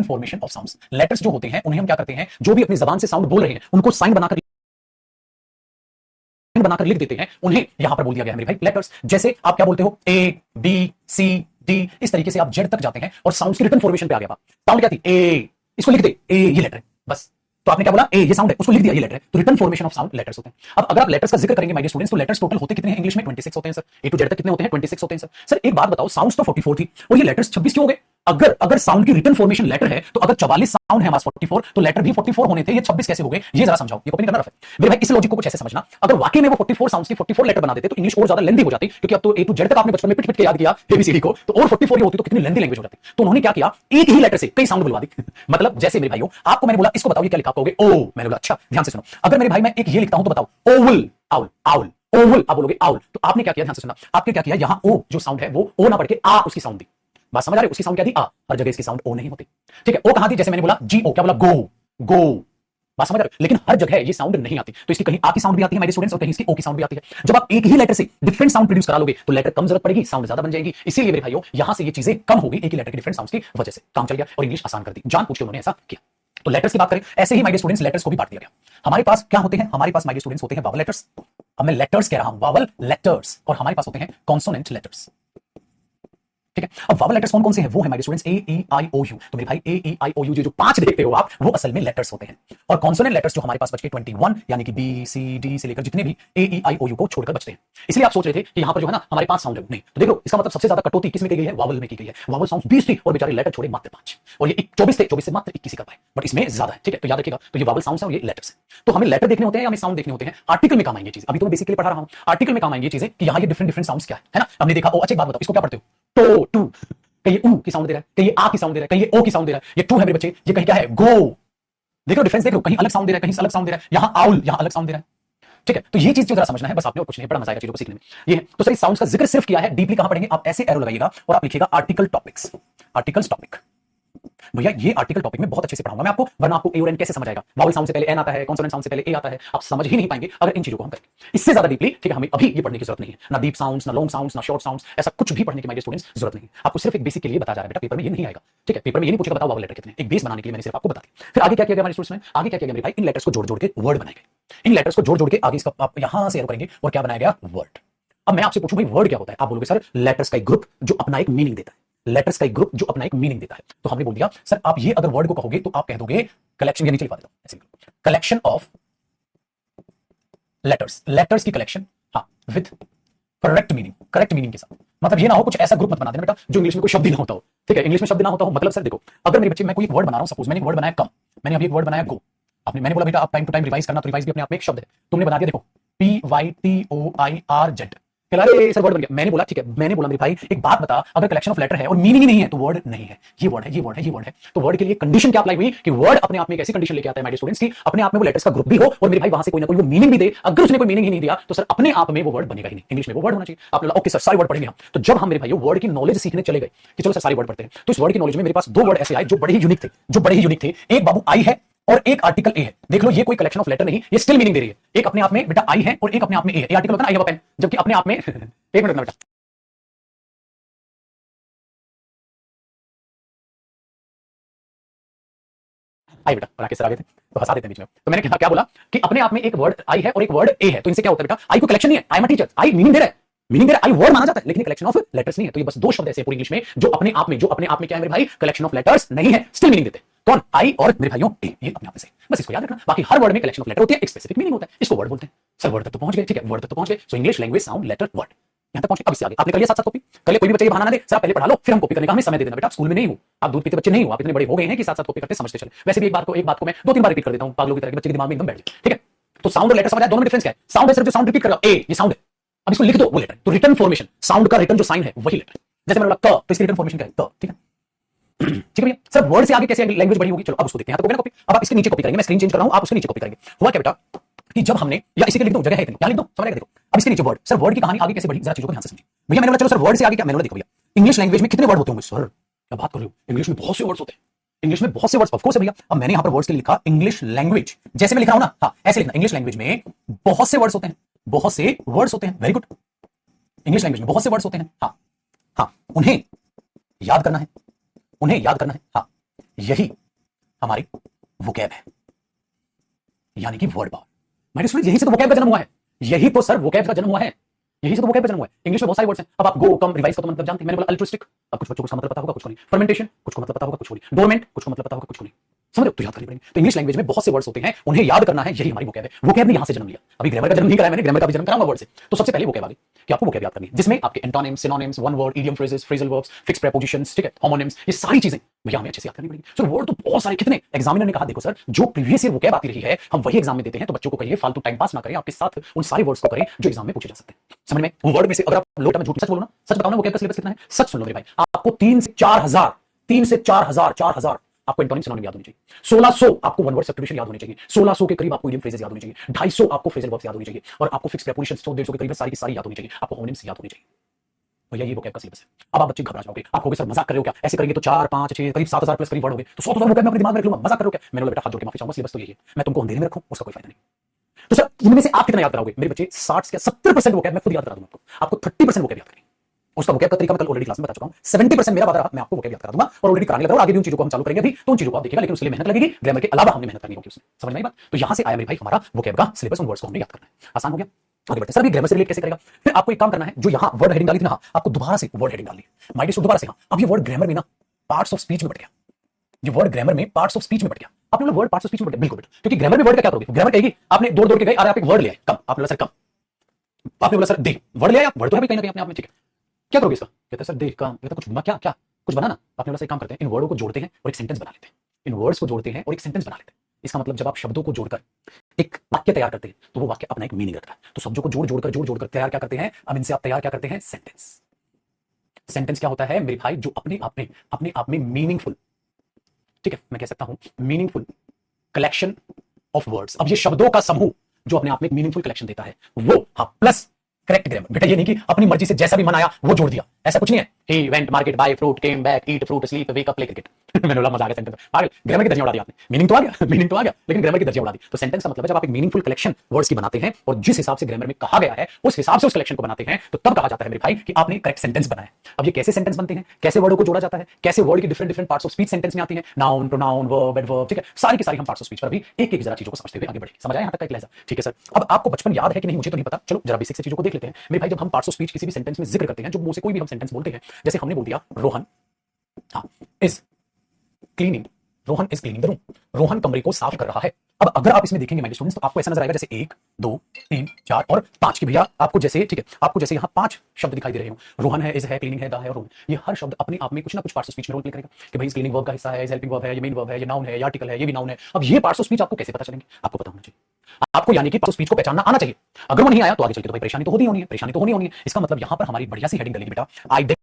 formation of sounds. Letters जो होते हैं उन्हें हम क्या करते हैं, जो भी अपनी जबान से साउंड बोल रहे हैं उनको साइन बनाकर लिख देते हैं, उन्हें यहां पर बोल दिया गया है मेरे भाई लेटर्स। जैसे आप क्या बोलते हो, ए बी सी डी, इस तरीके से आप जेड तक जाते हैं और साउंड्स की रिटन फॉर्मेशन पे आ गया। साउंड क्या थी? ए, इसको लिख दे, ए ये लेटर है बस। तो आपने क्या बोला? ए ये साउंड है, उसको लिख दिया, ये लेटर है। तो written formation of sound letters होते हैं। अब अगर आप लेटर्स का जिक्र करेंगे माय डियर स्टूडेंट्स, तो लेटर्स टोटल होते कितने हैं इंग्लिश में? 26 होते हैं सर। ए टू जेड तक कितने होते हैं? 26 होते हैं सर। सर एक बात बताओ, साउंड्स तो 44 थी और ये लेटर्स 26 क्यों हो गए? अगर साउंड की रिटन फॉर्मेशन लेटर है तो अगर 44 साउंड है हमारे 44, तो लेटर भी 44 होने थे, ये 26 कैसे हो गए? ये जरा समझाओ, ये कॉपी नहीं करना रफ है मेरे भाई। इस लॉजिक को कुछ ऐसे समझना, अगर वाकई में वो 44 साउंड्स की 44 लेटर बना देते तो इंग्लिश और ज्यादा लेंथी हो जाती, क्योंकि अब तो ए टू जेड तक आपने बचपन में पिट पिट के याद किया एबीसीडी को, तो और 44 होती तो कितनी लेंथी लैंग्वेज हो जाती। तो उन्होंने क्या किया, एक ही लेटर से कई साउंड बुलवा दी। मतलब जैसे मेरे भाइयों आपको मैंने बोला इसको बताओ ये क्या लिखा, आप कहोगे ओ। मैंने बोला अच्छा ध्यान से सुनो, अगर मेरे भाई मैं एक ये लिखता हूं तो बताओ ओवल, आउल, आउल, ओवल, आप बोलोगे आउल। तो आपने क्या किया, ध्यान से सुनना, आपने क्या किया, यहां ओ जो साउंड है वो ओ ना पढ़ के आ उसकी साउंड दी। बात समझ आ रही है? उसकी साउंड क्या दी? आ। हर जगह इसकी साउंड ओ नहीं होती, ठीक है। ओ कहां दी? जैसे मैंने बोला जी ओ, क्या बोला? गो, गो। बात समझ आ रही है? लेकिन हर जगह ये साउंड नहीं आती, तो इसकी कहीं आ की साउंड भी आती है मेरे स्टूडेंट्स और कहीं इसकी ओ की साउंड भी आती है। जब आप एक ही लेटर से डिफरेंट साउंड प्रोड्यूस करा लोगे तो लेटर कम जरूरत पड़ेगी, साउंड ज्यादा बन जाएगी। इसीलिए मेरे भाइयों यहां से ये चीजें कम हो गई, एक ही लेटर के डिफरेंट साउंड्स की वजह से काम चल गया और इंग्लिश आसान कर दी, जान पूछ के उन्होंने ऐसा किया। तो लेटर्स की बात करें, ऐसे ही माय डियर स्टूडेंट्स लेटर्स को भी बांट दिया गया। हमारे पास क्या होते हैं? हमारे पास माय डियर स्टूडेंट्स होते हैं वावल लेटर्स। अब मैं लेटर्स कह रहा हूं, वावल लेटर्स, और हमारे पास होते हैं कॉन्सोनेंट लेटर्स, ठीक है। अब वावल लेटर्स कौन कौन से हैं? वो है मेरे students A E I O you. तो मेरे भाई ए ई आई ओ यू जो 5 देखते हो आप, वो असल में लेटर्स होते हैं। और कॉन्सोनेंट लेटर्स जो हमारे पास बच के 21, यानी कि बी सी डी से लेकर जितने भी ए ई आई ओ यू को छोड़कर बचते हैं। इसलिए आप सोच रहे थे कि यहां पर जो है ना हमारे 5 साउंड है, नहीं। तो देखो इसका मतलब सबसे ज्यादा कटौती किसमें की गई है? वावल में की गई है। वावल साउंड 20 थी और बेचारे लेटर छोड़े मात्र 5, और ये 24 थे, 24 से मात्र 21 कर पाए, बट इसमें ज्यादा है, ठीक है। तो याद रखिएगा, तो ये वावल साउंड्स है और ये लेटर्स है। तो हमें लेटर देखने होते हैं या हमें साउंड देखने होते हैं? आर्टिकल में काम आएंगे चीज। अभी तो मैं बेसिकली पढ़ा रहा हूं, आर्टिकल में काम आएंगे चीजें कि यहां ये डिफरेंट डिफरेंट साउंड्स क्या है ना। हमने देखा ओ, अच्छा एक बात बताओ, इसको क्या पढ़ते हो? टो, टू, कहीं ये ऊ की साउंड दे रहा है, कहीं ये आ की साउंड दे रहा है, कहीं ये ओ की साउंड दे रहा है। ये टू है मेरे बच्चे, ये कहीं क्या है? गो। देखो डिफरेंस, देखो कहीं अलग साउंड दे रहा है, कहीं अलग साउंड दे रहा है। यहां आउल, यहां अलग साउंड दे रहा है, ठीक है। तो ये चीज जो जरा समझना है बस, आपने और कुछ नहीं, बड़ा मजा आएगा चीजों को सीखने में। ये है तो सर साउंड्स का जिक्र सिर्फ किया है, डीपली कहां पढ़ेंगे? आप ऐसे एरो लगाइएगा और आप लिखिएगा आर्टिकल टॉपिक्स, आर्टिकल्स टॉपिक। भैया ये आर्टिकल टॉपिक में बहुत अच्छे से पढ़ाऊंगा मैं आपको, वरना आपको ए और एन कैसे समझ आएगा? वावल साउंड से पहले एन आता है, कॉन्सोनेंट साउंड से पहले ए आता है, आप समझ ही नहीं पाएंगे अगर इन चीजों को हम करें। इससे ज्यादा डीपली, ठीक है, हमें अभी ये पढ़ने की जरूरत नहीं है। ना डीप साउंड्स, ना लॉन्ग साउंड्स, ना शॉर्ट साउंड्स, ऐसा कुछ भी पढ़ने की मेरे स्टूडेंट्स जरूरत नहीं है। आपको सिर्फ एक बेसिक के लिए बताया जा रहा है, बेटा पेपर में ये नहीं आएगा, ठीक है। पेपर में ये नहीं पूछेगा बताओ वावल लेटर कितने, एक बेस बनाने के लिए मैंने सिर्फ आपको बता दिया। फिर आगे क्या किया गया हमारे स्टूडेंट्स ने? आगे क्या किया गया मेरे भाई? इन लेटर्स को जोड़ जोड़ के वर्ड बनाए गए। इन लेटर्स को जोड़ जोड़ के आगे इसका आप यहां से एरो करेंगे और क्या बनाया गया? वर्ड। अब मैं आपसे पूछूं भाई वर्ड क्या होता है? आप बोलोगे सर लेटर्स का एक ग्रुप जो अपना एक मीनिंग देता है, लेटर्स का एक ग्रुप जो अपना एक मीनिंग देता है। तो हमने बोल दिया सर आप ये अगर वर्ड को कहोगे तो आप कह दोगे कलेक्शन, या नीचे लिखवा देता हूं ऐसे, कलेक्शन ऑफ लेटर्स, लेटर्स की कलेक्शन, हाँ, with correct meaning, correct meaning के साथ। मतलब ये ना हो कुछ ऐसा ग्रुप मत बना देना बेटा जो इंग्लिश में कोई शब्द ही ना होता हो, ठीक है। इंग्लिश में शब्द ना होता हो मतलब सर देखो, अगर मेरे बच्चे मैं कोई एक वर्ड बना रहा हूं, सपोज मैंने एक वर्ड बनाया कम, मैंने अभी एक वर्ड बनाया गो, आपने मैंने बोला बेटा आप टाइम टू टाइम रिवाइज करना, तो रिवाइज भी अपने आप में एक शब्द है। तुमने बना दिया देखो PYTOIRZ, सर वर्ड बन गया। मैंने बोला ठीक है, मैंने बोला मेरे भाई एक बात बता, अगर कलेक्शन ऑफ लेटर है और मीनिंग ही नहीं है तो वर्ड नहीं है, ये वर्ड है, ये वर्ड है, ये वर्ड है। तो वर्ड के लिए कंडीशन क्या अप्लाई हुई कि वर्ड अपने आप में एक ऐसी कंडीशन लेके आता है मेरे स्टूडेंट्स की, अपने आप में वो लेटर्स का ग्रुप भी हो और मेरे भाई वहां से कोई ना कोई वो मीनिंग भी दे। अगर उसने कोई मीनिंग ही नहीं दिया तो सर अपने आप में वो वर्ड बनेगा ही नहीं, इंग्लिश में वो वर्ड होना चाहिए। आपने बोला ओके सर सारे वर्ड पढ़ेंगे हम। तो जब हम मेरे भाई वर्ड की नॉलेज सीखने चले गए कि चलो सर सारे वर्ड पढ़ते हैं, तो इस वर्ड की नॉलेज में मेरे पास 2 वर्ड ऐसे आए जो बड़े ही यूनिक थे, जो बड़े ही यूनिक थे। एक बाबू आई है और एक आर्टिकल ए है। देख लो ये कोई कलेक्शन ऑफ लेटर नहीं, ये स्टिल मीनिंग दे रही है। एक अपने आप में बेटा आई है और एक अपने आप में ए है। ये आर्टिकल होता है ना आई हैव अ पेन, जबकि अपने आप में एक मिनट ना बेटा, आई बेटा और आके सर आ गए थे तो हंसा देते हैं बीच में। तो मैंने क्या बोला कि अपने आप में एक वर्ड आई है और एक वर्ड ए है। तो इनसे क्या होता है बेटा, आई को कलेक्शन नहीं है, I am a teacher, I meaning दे रहा है, मीनिंग दे रहा है, आई वर्ड माना जाता है, लेकिन कलेक्शन ऑफ लेटर्स नहीं है। तो ये बस 2 शब्द ऐसे पूरी इंग्लिश में जो अपने आप में क्या है मेरे भाई, कलेक्शन ऑफ लेटर्स नहीं है, स्टिल मीनिंग देते हैं। कौन? आई और मेरे भाइयों ए, ये अपने आप में से। बस इसको याद रखना। बाकी हर वर्ड में कलेक्शन ऑफ लेटर होती है, एक स्पेसिफिक मीनिंग होता है, इसको वर्ड बोलते हैं। सर वर्ड तक तो पहुंच गए, ठीक है, वर्ड तक तो पहुंच गए। So English language sound letter word यहां तक पहुंचे। अब इससे आगे आपने कर लिया साथ साथ कॉपी कर लिया, कोई भी बच्चे ये बहाना ना दे सर आप पहले पढ़ा लो फिर हम कॉपी करने का हमें समय दे देना। बेटा आप स्कूल में नहीं हो, आप दूध पीते बच्चे नहीं हो, आप इतने बड़े हो गए हैं कि साथ साथ कॉपी करते समझते चले। वैसे भी एक बात को मैं 2-3 बार रिपीट कर देता हूं, पागलों की तरह बच्चे के दिमाग में एकदम बैठ जाए, ठीक है। तो साउंड और लेटर समझ आया, दोनों में डिफरेंस क्या है? साउंड है सिर्फ जो साउंड रिपीट करेगा, ए ये साउंड है, अब इसको लिख दो वो लेटर। तो रिटन फॉर्मेशन, साउंड का रिटन जो साइन है वही लेटर। जैसे मैंने बोला क, तो इसकी रिटन फॉर्मेशन क्या है? त, ठीक है। ठीक है भैया। सर वर्ड से आगे कैसे लैंग्वेज बढ़ी होगी, चलो अब उसको देखते हैं। तो कॉपी, अब आप इसके नीचे कॉपी करेंगे, मैं स्क्रीन चेंज कर रहा हूं, आप उसके नीचे कॉपी करेंगे। हुआ क्या बेटा कि जब हमने, या इसी के लिख दो, जगह है इतनी, यहां लिख दो, समझ आएगा। देखो अब इसके नीचे वर्ड, सर वर्ड की कहानी आगे कैसे बढ़ी, जरा चीजों को ध्यान से समझिए भैया। मैंने बोला चलो सर वर्ड से आगे क्या, मैंने बोला देखो भैया इंग्लिश लैंग्वेज में कितने वर्ड होते होंगे? सर क्या बात कर रहे हो, इंग्लिश में बहुत से वर्ड्स होते हैं। इंग्लिश में बहुत से वर्ड्स, ऑफ कोर्स है भैया। अब मैंने यहां पर वर्ड्स के लिए लिखा इंग्लिश लैंग्वेज, जैसे मैं लिख रहा हूं ना, हाँ ऐसे लिखना। इंग्लिश लैंग्वेज में बहुत से वर्ड्स होते हैं, बहुत से वर्ड्स होते हैं, वेरी गुड। इंग्लिश लैंग्वेज में बहुत से वर्ड्स होते हैं, हाँ हाँ, उन्हें याद करना है, उन्हें याद करना है, हाँ यही हमारी वोकैब है, यानी कि word power. My dear student, यही से तो वोकैब का जन्म हुआ है, यही तो सर वोकैब का जन्म हुआ है, यही से तो वोकैब का जन्म हुआ है। इंग्लिश में बहुत सारे वर्ड्स हैं। अब आप गो, कम, रिवाइज का तो मतलब जानते हैं। मैंने बोला अल्ट्रुइस्टिक, अब कुछ बच्चों को इसका मतलब पता होगा, कुछ को नहीं। फर्मेंटेशन, कुछ को मतलब पता होगा, कुछ को नहीं। डोरमेंट, कुछ को मतलब पता होगा, कुछ को नहीं। समझ रहे हो? तो याद करनी पड़ेगी। तो इंग्लिश लैंग्वेज में बहुत से वर्ड्स होते हैं, उन्हें याद करना है, यही हमारी वोकैब है। वोकैब ने यहां से जन्म लिया। अभी ग्रामर का जन्म नहीं कराया मैंने, ग्रामर का भी जन्म कराऊंगा वर्ड से। तो सबसे पहले वोकैब आ गई कि आपको वोकैब याद करनी है, जिसमें आपके antonyms, synonyms, one word, idiom, phrases, phrasal verbs, fixed prepositions, ठीक है, होमोनिम्स, ये सारी चीजें भैया हमें अच्छे से याद करनी पड़ेगी। सर वर्ड तो बहुत सारे, कितने। एग्जामिनर ने कहा देखो सर, जो प्रीवियस ईयर वोकैब आती रही है हम वही एग्जाम में देते हैं, तो बच्चों को कहिए फालतू टाइम पास ना करें, आपके साथ उन सारे वर्ड्स को करें जो एग्जाम में पूछे जा सकते हैं। समझ में? वो वर्ड में से अगर आप लोटा में झूठ सच बोलो ना, सच बताओ ना, वोकैब का सिलेबस कितना है, सच सुन लो मेरे भाई। आपको 3 से 4000, 3 से 4000 आपको एंटोनिम सिनोनिम याद होनी चाहिए। 1600 आपको वन वर्ड सब्स्टिट्यूशन याद होनी चाहिए। 1600 के करीब आपको इडियम फ्रेजेस याद होनी चाहिए। 250 आपको फ्रेजल वर्ब्स याद होनी चाहिए, और आपको फिक्स्ड प्रीपोजिशंस 100-150 के करीब सारी की सारी याद होनी चाहिए। आपको होमोनिम्स याद होनी चाहिए। भैया ये वोकैब का सिलेबस है। अब आप बच्चे घबरा जाओगे, आप कहोगे सर मजाक कर रहे हो क्या, ऐसे करेंगे तो 4, 5, 6 करीब 7000 प्लस करीब वर्ड हो गए, तो 100,000 वोकैब मैं अपने दिमाग में रख लूंगा, मजाक कर रहे हो क्या। मैंने बोला बेटा हाथ जोड़ के माफी चाहूंगा, सिलेबस तो यही है, मैं तुमको अंधेरे में रखूं उसका कोई फायदा नहीं। तो सर इनमें से आप कितना याद कराओगे मेरे बच्चे? 60 से 70% वोकैब मैं खुद याद करा दूंगा आपको 30% वोकैब याद करेंगे। उसका वोकैब का तरीका मैं कल ऑलरेडी क्लास में बता चुका हूं। 70% मेरा वादा रहा, मैं आपको वोकैब याद करा दूंगा, और ऑलरेडी कराने लगा हूं। आगे भी उन चीजों को हम चालू करेंगे अभी, तो उन चीजों को आप देखिएगा, लेकिन उसके लिए मेहनत लगेगी। ग्रामर के अलावा हमने मेहनत करनी होगी उसमें। समझ में आई बात? तो यहां से आया मेरे भाई हमारा वोकैब का सिलेबस, उन वर्ड्स को हमने याद करना है। आसान हो गया। आगे बढ़ते। सर भी ग्रामर से रिलेट कैसे करेगा? फिर आपको एक काम करना है, जो यहां वर्ड हेडिंग डाली थी ना, आपको दोबारा से वर्ड हेडिंग डालनी है। माय डियर दोबारा से। अब ये वर्ड ग्रामर में ना पार्ट्स ऑफ स्पीच में बट गया, ये वर्ड ग्रामर में पार्ट्स ऑफ स्पीच में बट गया। आपने बोला वर्ड पार्ट्स ऑफ स्पीच में बट गया, बिल्कुल, क्योंकि ग्रामर में वर्ड का क्या करोगे? ग्रामर कहेगी आपने दौड़ दौड़ के गए, अरे आप एक वर्ड ले आए कम, आपने बोला सर कम, आपने बोला सर दे, वर्ड ले आया, वर्ड तो है भी कहीं ना कहीं अपने आप में, ठीक है, क्या करोगे इसका? कहते सर दे कम, कहता कुछ क्या क्या कुछ बना ना। आपने बोला सर काम करते हैं, इन वर्डों को जोड़ते हैं और एक सेंटेंस बना लेते हैं। इन वर्ड्स को जोड़ते हैं और एक सेंटेंस बना लेते हैं। इसका मतलब जब आप शब्दों को जोड़कर एक वाक्य तैयार करते हैं, तो वो वाक्य अपना एक मीनिंग रखता है। तो शब्दों को जोड़ जोड़कर तैयार क्या करते हैं? अब इनसे आप तैयार क्या करते हैं? सेंटेंस। सेंटेंस क्या होता है मेरे भाई? जो अपने आप में मीनिंगफुल, ठीक है, मैं कह सकता हूं मीनिंगफुल कलेक्शन ऑफ वर्ड्स। अब ये शब्दों का समूह जो अपने आप में एक मीनिंगफुल कलेक्शन देता है, वो हाँ प्लस करेक्ट ग्रामर। बेटा ये नहीं कि अपनी मर्जी से जैसा भी मन आया वो जोड़ दिया, ऐसा कुछ नहीं है। He went market, buy fruit, came back, eat fruit, sleep, wake up, play cricket. मैंने बोला मजा आ गया सेंटेंस में, पागल, ग्रामर की दर्जियां उड़ा दी आपने। मीनिंग तो आ गया, मीनिंग तो आ गया, लेकिन ग्रामर की दर्जियां उड़ा दी। तो सेंटेंस का मतलब है जब आप एक मीनिंगफुल कलेक्शन वर्ड्स की बनाते हैं और जिस हिसाब से ग्रामर में कहा गया है उस हिसाब से उस कलेक्शन को बनाते हैं, तो तब कहा जाता है मेरे भाई कि आपने करेक्ट सेंटेंस बनाया। अब ये कैसे सेंटेंस बनते हैं, कैसे वर्डों को जोड़ा जाता है, कैसे वर्ड की different parts of speech sentence में आती है, नाउन, प्रोनाउन, वर्ब, एडवर्ब, ठीक है, सारी की सारी हम पार्ट्स ऑफ स्पीच पर भी एक एक जरा चीजों को समझते हुए आगे बढ़े। समझ आया यहां तक का एक लहजा? ठीक है सर। अब आपको बचपन याद है कि नहीं मुझे तो नहीं पता, चलो जरा बेसिक से चीजों को देख लेते हैं मेरे भाई। जब हम पार्ट्स ऑफ स्पीच किसी भी सेंटेंस में जिक्र करते हैं, जो मुंह से कोई भी हम सेंटेंस बोलते हैं, जैसे हमने बोल दिया Rohan is cleaning, Rohan is cleaning the room, Rohan कमरे को साफ कर रहा है। अब अगर आप इसमें देखेंगे माय स्टूडेंट्स, तो आपको ऐसा नजर आएगा जैसे 1, 2, 3, 4 और 5 की भैया आपको जैसे, ठीक है, आपको जैसे यहाँ 5 शब्द दिखाई दे रहे हो। रोहन है, इज है, क्लीनिंग है, द है और रूम। ये हर शब्द अपने आप में कुछ ना कुछ पार्ट्स ऑफ स्पीच में रोल प्ले करेगा कि भाई इस क्लीनिंग वर्ब का हिस्सा है, इस हेल्पिंग वर्ब है, ये मेन वर्ब है, ये नाउन है, ये आर्टिकल है, ये भी नाउन है। अब ये पार्ट्स ऑफ स्पीच आपको कैसे पता चलेंगे? आपको पता होना चाहिए आपको, यानी कि पार्ट्स ऑफ स्पीच को पहचानना आना चाहिए। अगर वो नहीं आया तो आगे चल के तो भाई परेशानी तो होनी है, परेशानी तो होनी है। इसका मतलब यहां पर हमारी बढ़िया सी हेडिंग डलेगी बेटा,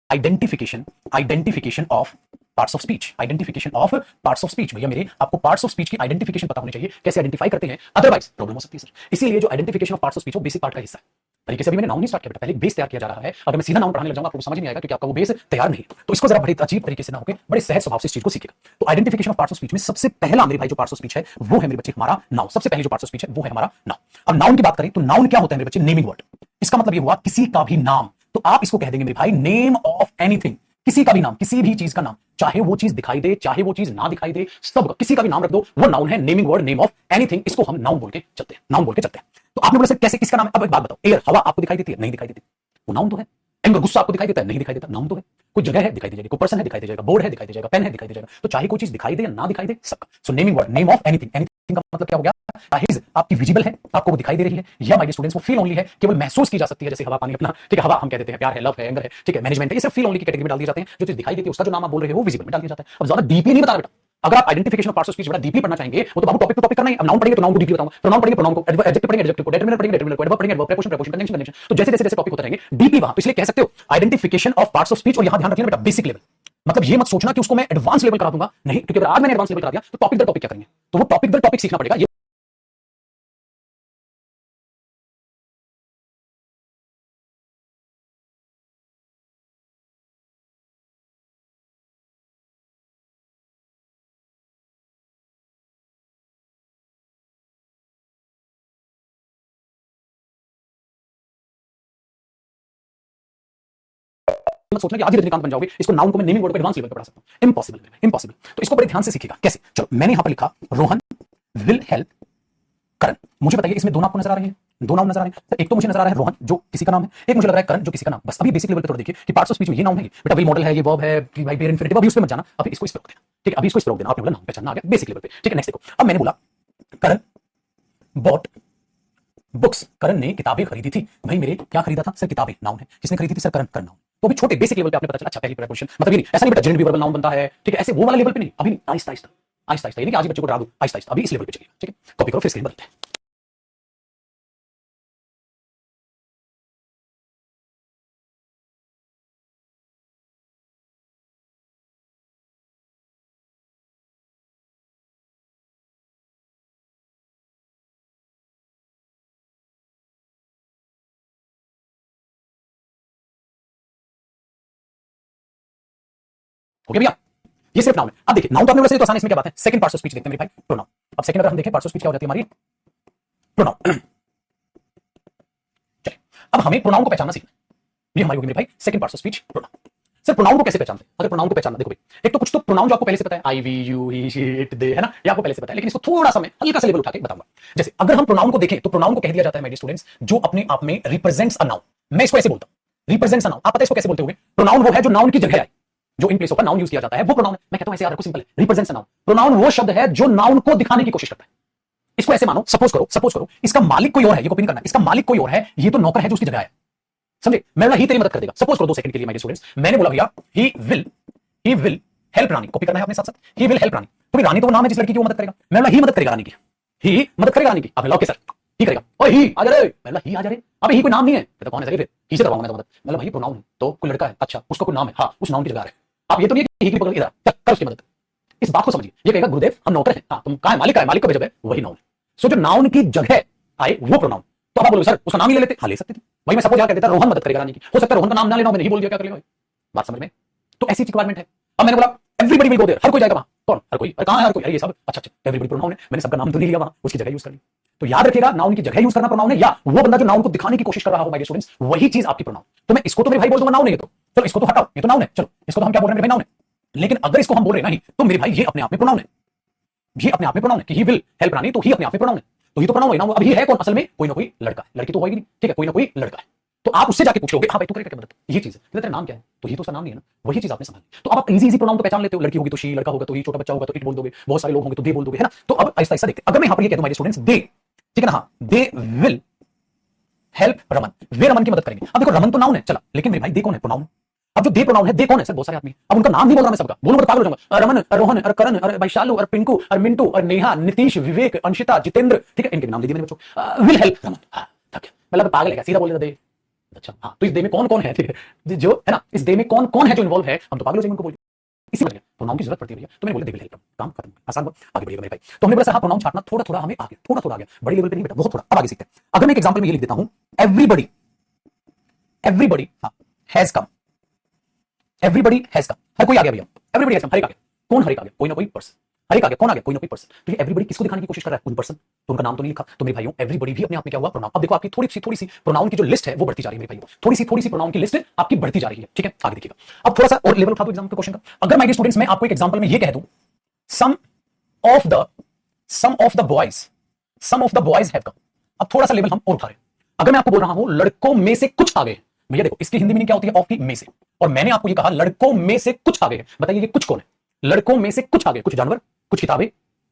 identification of parts of speech, identification of parts of speech. भैया मेरे आपको पार्ट्स ऑफ स्पीच की आइडेंटिफिकेशन पता होनी चाहिए, कैसे आइडेंटिफाई करते हैं, अदरवाइज प्रॉब्लम हो सकती है सर। इसीलिए जो identification of parts of speech वो बेसिक पार्ट का हिस्सा है। तरीके से अभी मैंने नाउन नहीं स्टार्ट किया बेटा, पहले बेस तैयार किया जा रहा है। अगर मैं सीधा नाउन पढ़ाने लग जाऊंगा आपको समझ नहीं आएगा, क्योंकि आपका वो बेस तैयार नहीं है। तो इसको जरा बड़े अजीब तरीके से ना होकर बड़े सहज स्वभाव से इस चीज को सीखेगा। तो identification of parts of speech में सबसे पहला मेरे भाई जो पार्ट्स ऑफ स्पीच है वो है मेरे बच्चे हमारा नाउन। सबसे पहले जो पार्ट्स ऑफ स्पीच है वो है हमारा नाउन। अब नाउन की बात करें तो नाउन क्या होता है मेरे बच्चे? Naming word. इसका मतलब ये हुआ किसी का भी नाम, तो आप इसको कह देंगे मेरे भाई नेम ऑफ एनीथिंग, किसी का भी नाम, किसी भी चीज का नाम, चाहे वो चीज दिखाई दे चाहे वो चीज ना दिखाई दे, सब किसी का भी नाम रख दो, वो नाउन है। Naming word, name of anything, इसको हम नाउन बोल के चलते हैं, नाउन बोल के चलते हैं। तो आपने बोला सर कैसे, किसका नाम है? अब एक बात बताओ, एयर, हवा आपको दिखाई देती है? नहीं दिखाई देती, वो नाउन तो है। एंगर, गुस्सा आपको दिखाई देता है? नहीं दिखाई देता, नाउन तो है। कोई जगह है दिखाई दे जाएगी, कोई पर्सन है दिखाई दे जाएगा, बोर्ड है दिखाई दे जाएगा, पेन है दिखाई दे जाएगा। तो चाहे कोई चीज दिखाई दे या ना दिखाई दे, सबका। So naming word, name of anything, anything का मतलब क्या हो गया? चाहे आपकी विजिबल है, आपको वो दिखाई दे रही है, या माय डियर स्टूडेंट्स वो फील ओनली है, केवल महसूस की जा सकती है, जैसे हवा पानी अपना, ठीक है, हवा हम कह देते हैं, प्यार है, लव है, एंगर है, ठीक है, मैनेजमेंट है, ये सब फील ओनली की कैटेगरी में डाल दिए जाते हैं। जो चीज दिखाई देती है उसका जो नाम आप बोल रहे हो वो विजिबल में डाल दिया जाता है। अब ज्यादा डीपली नहीं बता बेटा, अगर आप identification of parts of speech बड़ा डीपली पढ़ना चाहेंगे वो तो बाबू टॉपिक टू टॉपिक करना है। अब नाउन पढ़ेंगे तो नाउन को डीपली बताऊंगा, प्रोनाउन पढ़ेंगे प्रोनाउन को, एडजेक्टिव पढ़ेंगे एडजेक्टिव को, डिटरमिनर पढ़ेंगे डिटरमिनर को, एडवर्ब पढ़ेंगे adverb, preposition preposition, conjunction conjunction. तो जैसे जैसे जैसे टॉपिक होते रहेंगे डीपली वहां, तो इसलिए कह सकते हो identification of parts of speech. और यहां ध्यान रखिए बेटा बेसिक लेवल, मतलब ये मत सोचना कि उसको मैं एडवांस लेवल करा दूंगा, नहीं, क्योंकि अगर आज मैंने एडवांस लेवल करा दिया तो टॉपिक दर टॉपिक क्या करेंगे, तो वो टॉपिक दर टॉपिक सीखना पड़ेगा। ये मत सोचना कि आज ही रजनीकांत बन जाओगे, इसको नाउन को मैं नेमिंग वर्ड पे एडवांस लेवल पे पढ़ा सकता हूं, इम्पॉसिबल, इम्पॉसिबल। तो इसको बड़े ध्यान से सीखिएगा कैसे। चलो मैंने यहां पर लिखा रोहन विल हेल्प करण। मुझे बताइए इसमें दो नाम आपको नजर आ रहे हैं, दो नाम नजर आ रहे हैं। एक तो मुझे नजर आ रहा है रोहन जो किसी का नाम है, एक मुझे लग रहा है करण जो किसी का नाम। बस अभी बेसिक लेवल पे थोड़ा देखिए कि पार्ट्स ऑफ स्पीच में ये नाउन है, बेटा विल मॉडल है, ये वर्ब है, कि भाई बेयर इन्फिनिटिव, अभी उस पे मत जाना, अभी इसको इस पे रोक देना, ठीक है, अभी इसको इस पे रोक देना। आपने बोला नाउन पहचानना आ गया बेसिक लेवल पे, ठीक है। नेक्स्ट देखो, अब मैंने बोला करण बॉट बुक्स, करण ने किताबें खरीदी थी। भाई मेरे क्या खरीदा था सर? किताबें, नाउन है। किसने खरीदी थी सर? करण, करण नाउन। तो अभी छोटे बेसिक लेवल पे आपने पता चला, अच्छा पहली प्रीपोजिशन, मतलब ये नहीं ऐसा नहीं बेटा जेंडर भी वर्बल नाउन बनता है, ठीक है, ऐसे वो वाला लेवल पे नहीं, अभी नहीं, आहिस्ता आहिस्ता आहिस्ता आहिस्ता, ये नहीं कि आज ही बच्चे को डरा दूं, आहिस्ता आहिस्ता, अभी इस लेवल पे चलिए, ठीक है। कॉपी करो फिर स्क्रीन बदलते हैं। हो गया भैया, ये सिर्फ नाउन है। अब देखिए नाउन तो आपने बोला सही, तो आसान, इसमें क्या बात है। सेकंड पार्ट्स ऑफ स्पीच देखते हैं मेरे भाई, प्रोनाउन। अब सेकंड अगर हम देखें पार्ट्स ऑफ स्पीच क्या हो जाती है हमारी, प्रोनाउन। चलिए अब हमें प्रोनाउन को पहचानना सीखना है, ये हमारी होगी मेरे भाई second parts of speech, pronoun. Sir pronoun को कैसे पहचानते हैं? अगर प्रोनाउन को पहचानना, देखो भाई एक तो कुछ तो प्रोनाउन जो आपको पहले से पता है, I we you he she it they, है ना, ये आपको पहले से पता है, लेकिन इसको थोड़ा सा मैं हल्का सा लेवल उठा के बताऊंगा। जैसे अगर हम प्रोनाउन को देखें तो प्रोनाउन को कह दिया जाता है माय डियर स्टूडेंट्स जो अपने आप में रिप्रेजेंट्स अ नाउन। मैं इसको ऐसे बोलता हूं, रिप्रेजेंट्स अ नाउन। आप पता है इसको कैसे बोलते होंगे? प्रोनाउन वो है जो नाउन की जगह आए, जो इन प्लेस ऑफ नाउन यूज किया जाता है वो प्रोनाउन है। मैं कहता हूं ऐसे यार, रखो सिंपल है, रिप्रेजेंट्स अ नाउन। प्रोनाउन वो शब्द है जो नाउन को दिखाने की कोशिश करता है। इसको ऐसे मानो, सपोज करो इसका मालिक कोई और है, ये कॉपी नहीं करना, इसका मालिक कोई और है, ये तो नौकर है जो उसकी जगह है, समझे? मैं बोला ही तेरी मदद कर देगा। सपोज करो 2 सेकंड के लिए माय डियर स्टूडेंट्स, मैंने बोला भैया he will help Rani, copy करना है अपने साथ साथ, ही विल हेल्प रानी। तो रानी तो वो नाम है जिस लड़की की वो मदद करेगा। मैं बोला ही मदद करेगा रानी की, ही मदद करेगा रानी की। आपने ओके सर ही करेगा, ओए ही आ जा रे। मैं बोला ही आ जा रे, अबे ही कोई नाम नहीं है, तो कौन है सर? फिर ही से करवाऊंगा मैं तो मदद। मैं बोला भाई प्रोनाउन है तो कोई लड़का है, अच्छा उसका कोई नाम है, हां उस नाउन की जगह आ रहा है। आप ये तो नहीं कि ही की पकड़ इधर कर उसकी मदद। इस बात को समझिए, ये कहेगा गुरुदेव हम नौकर हैं, हां तुम कहां है? मालिक का है, मालिक का जब है वही नाउन है। सो जो नाउन की जगह आए वो प्रोनाउन। तो आप बोलोगे सर उसका नाम ही ले लेते, हाँ ले सकते थे। वही मैं सपोज क्या कह देता, रोहन मदद करेगा रानी की, हो सकता है रोहन का नाम ना लेना, मैंने ही बोल दिया, क्या कर लेगा? बात समझ में? तो ऐसी रिक्वायरमेंट है। अब मैंने बोला एवरीबॉडी विल गो देयर, हर कोई जाएगा वहां। कौन? हर कोई। अरे कहां है हर कोई? अरे ये सब, अच्छा अच्छा एवरीबॉडी प्रोनाउन है, मैंने सबका नाम तो नहीं लिया वहां, उसकी जगह यूज कर ली। तो याद रखिएगा नाउन की जगह यूज करना प्रोनाउन है, या वो बंदा जो नाउन को दिखाने की कोशिश कर रहा हो माय डियर स्टूडेंट्स, वही चीज आपकी प्रोनाउन। तो मैं इसको तो मेरे भाई बोल दूंगा नाउन है ये तो, चलो इसको तो हटाओ, ये तो नाउन है, चलो इसको तो हम क्या बोल रहे हैं मेरे भाई, नाउन है। लेकिन अगर इसको हम बोल रहे हैं नहीं, तो मेरे भाई ये अपने आप में प्रोनाउन है, ये अपने आप में प्रोनाउन है कि ही विल हेल्प रानी, तो ही अपने आप में प्रोनाउन है। तो ये तो प्रोनाउन है ना, अब ये है कौन? असल में कोई ना कोई लड़का, लड़की तो होगी नहीं, ठीक है, कोई ना कोई लड़का है। तो आप उससे जाके पूछ लोगे हाँ भाई तू करेगा क्या मदद, ये चीज है, तेरा नाम क्या है? तो ये तो उसका नाम नहीं है ना, वही चीज आपने संभाली। तो अब आप इजी प्रोनाउन तो पहचान लेते हो, लड़की होगी तो शी, लड़का होगा तो ही, छोटा बच्चा होगा तो इट बोल दोगे, बहुत सारे लोग होंगे तो दे बोल दोगे, है ना। तो अब ऐसा ऐसा देखते, अगर मैं यहां पर ये कह दूं माय स्टूडेंट्स दे, ठीक है ना, हाँ दे विल हेल्प रमन, वे रमन की मदद करेंगे। अब देखो रमन तो नाउन है चला, लेकिन मेरे भाई दे कौन है? प्रोनाउन। अब जो दे प्रोनाउन है, दे कौन है सर? बहुत सारे आदमी। अब उनका नाम नहीं बोल रहा मैं सबका, बोलूंगा तो पागल हो जाऊंगा। रमन, रोहन, करण, वैशालू, पिंकू, मिंटू, नेहा, नीतीश, विवेक, अंशिता, जितेंद्र, ठीक है, इनके नाम दे दिए मैंने बच्चों। विल हेल्प रमन, मतलब पागल है क्या? सीधा बोल देता दे। अच्छा हाँ, तो इस दे में कौन कौन है, ठीक है, जो है ना, इस दे में कौन कौन है जो इन्वॉल्व है, हम तो पागल हो जाएंगे उनको बोल। इसी वजह प्रोनाउन की जरूरत पड़ती है भैया, तो मैंने बोला दे विल हेल्प, काम खत्म, आसान बात। आगे बढ़िएगा मेरे भाई। तो हमने बोला हाँ प्रोनाउन छाटना थोड़ा थोड़ा हमें आगे, थोड़ा थोड़ा आगे, बड़ी लेवल पे नहीं बेटा, बहुत थोड़ा। अब आगे सीखते हैं। अगर मैं एक एग्जांपल में ये लिख देता हूं everybody, everybody has come, everybody has come, हर कोई आ गया भैया, एवरीबॉडी हैज कम, हर एक आ गया। कौन हर एक आ गया? कोई ना कोई पर्सन। हर एक आ गया, कौन आ गया? कोई ना कोई पर्सन। तो ये एवरीबॉडी किसको दिखाने की कोशिश कर रहा है? कोई पर्सन। तो उनका नाम तो नहीं लिखा, तो मेरे भाइयों एवरीबॉडी भी अपने आप में क्या हुआ? प्रोनाउन। अब देखो आपकी थोड़ी सी प्रोनाउन की जो लिस्ट है वो बढ़ती जा रही है मेरे भाइयों, थोड़ी सी प्रोनाउन की लिस्ट आपकी बढ़ती जा रही है, ठीक है। आगे देखिएगा, अब थोड़ा सा और लेवल उठा दो एग्जाम के क्वेश्चन का। अगर माय डियर स्टूडेंट्स मैं आपको एक एग्जांपल में ये कह दूं some of the boys have come. अब थोड़ा सा लेवल हम और उठा रहे हैं। अगर मैं आपको बोल रहा हूं लड़कों में से कुछ आ गए, भैया देखो, इसकी हिंदी मीनिंग क्या होती है? ऑफ की, में से। और मैंने आपको ये कहा लड़कों में से कुछ आगे है। बताइए ये कुछ कौन है? लड़कों में से कुछ आगे, कुछ जानवर, कुछ किताबें,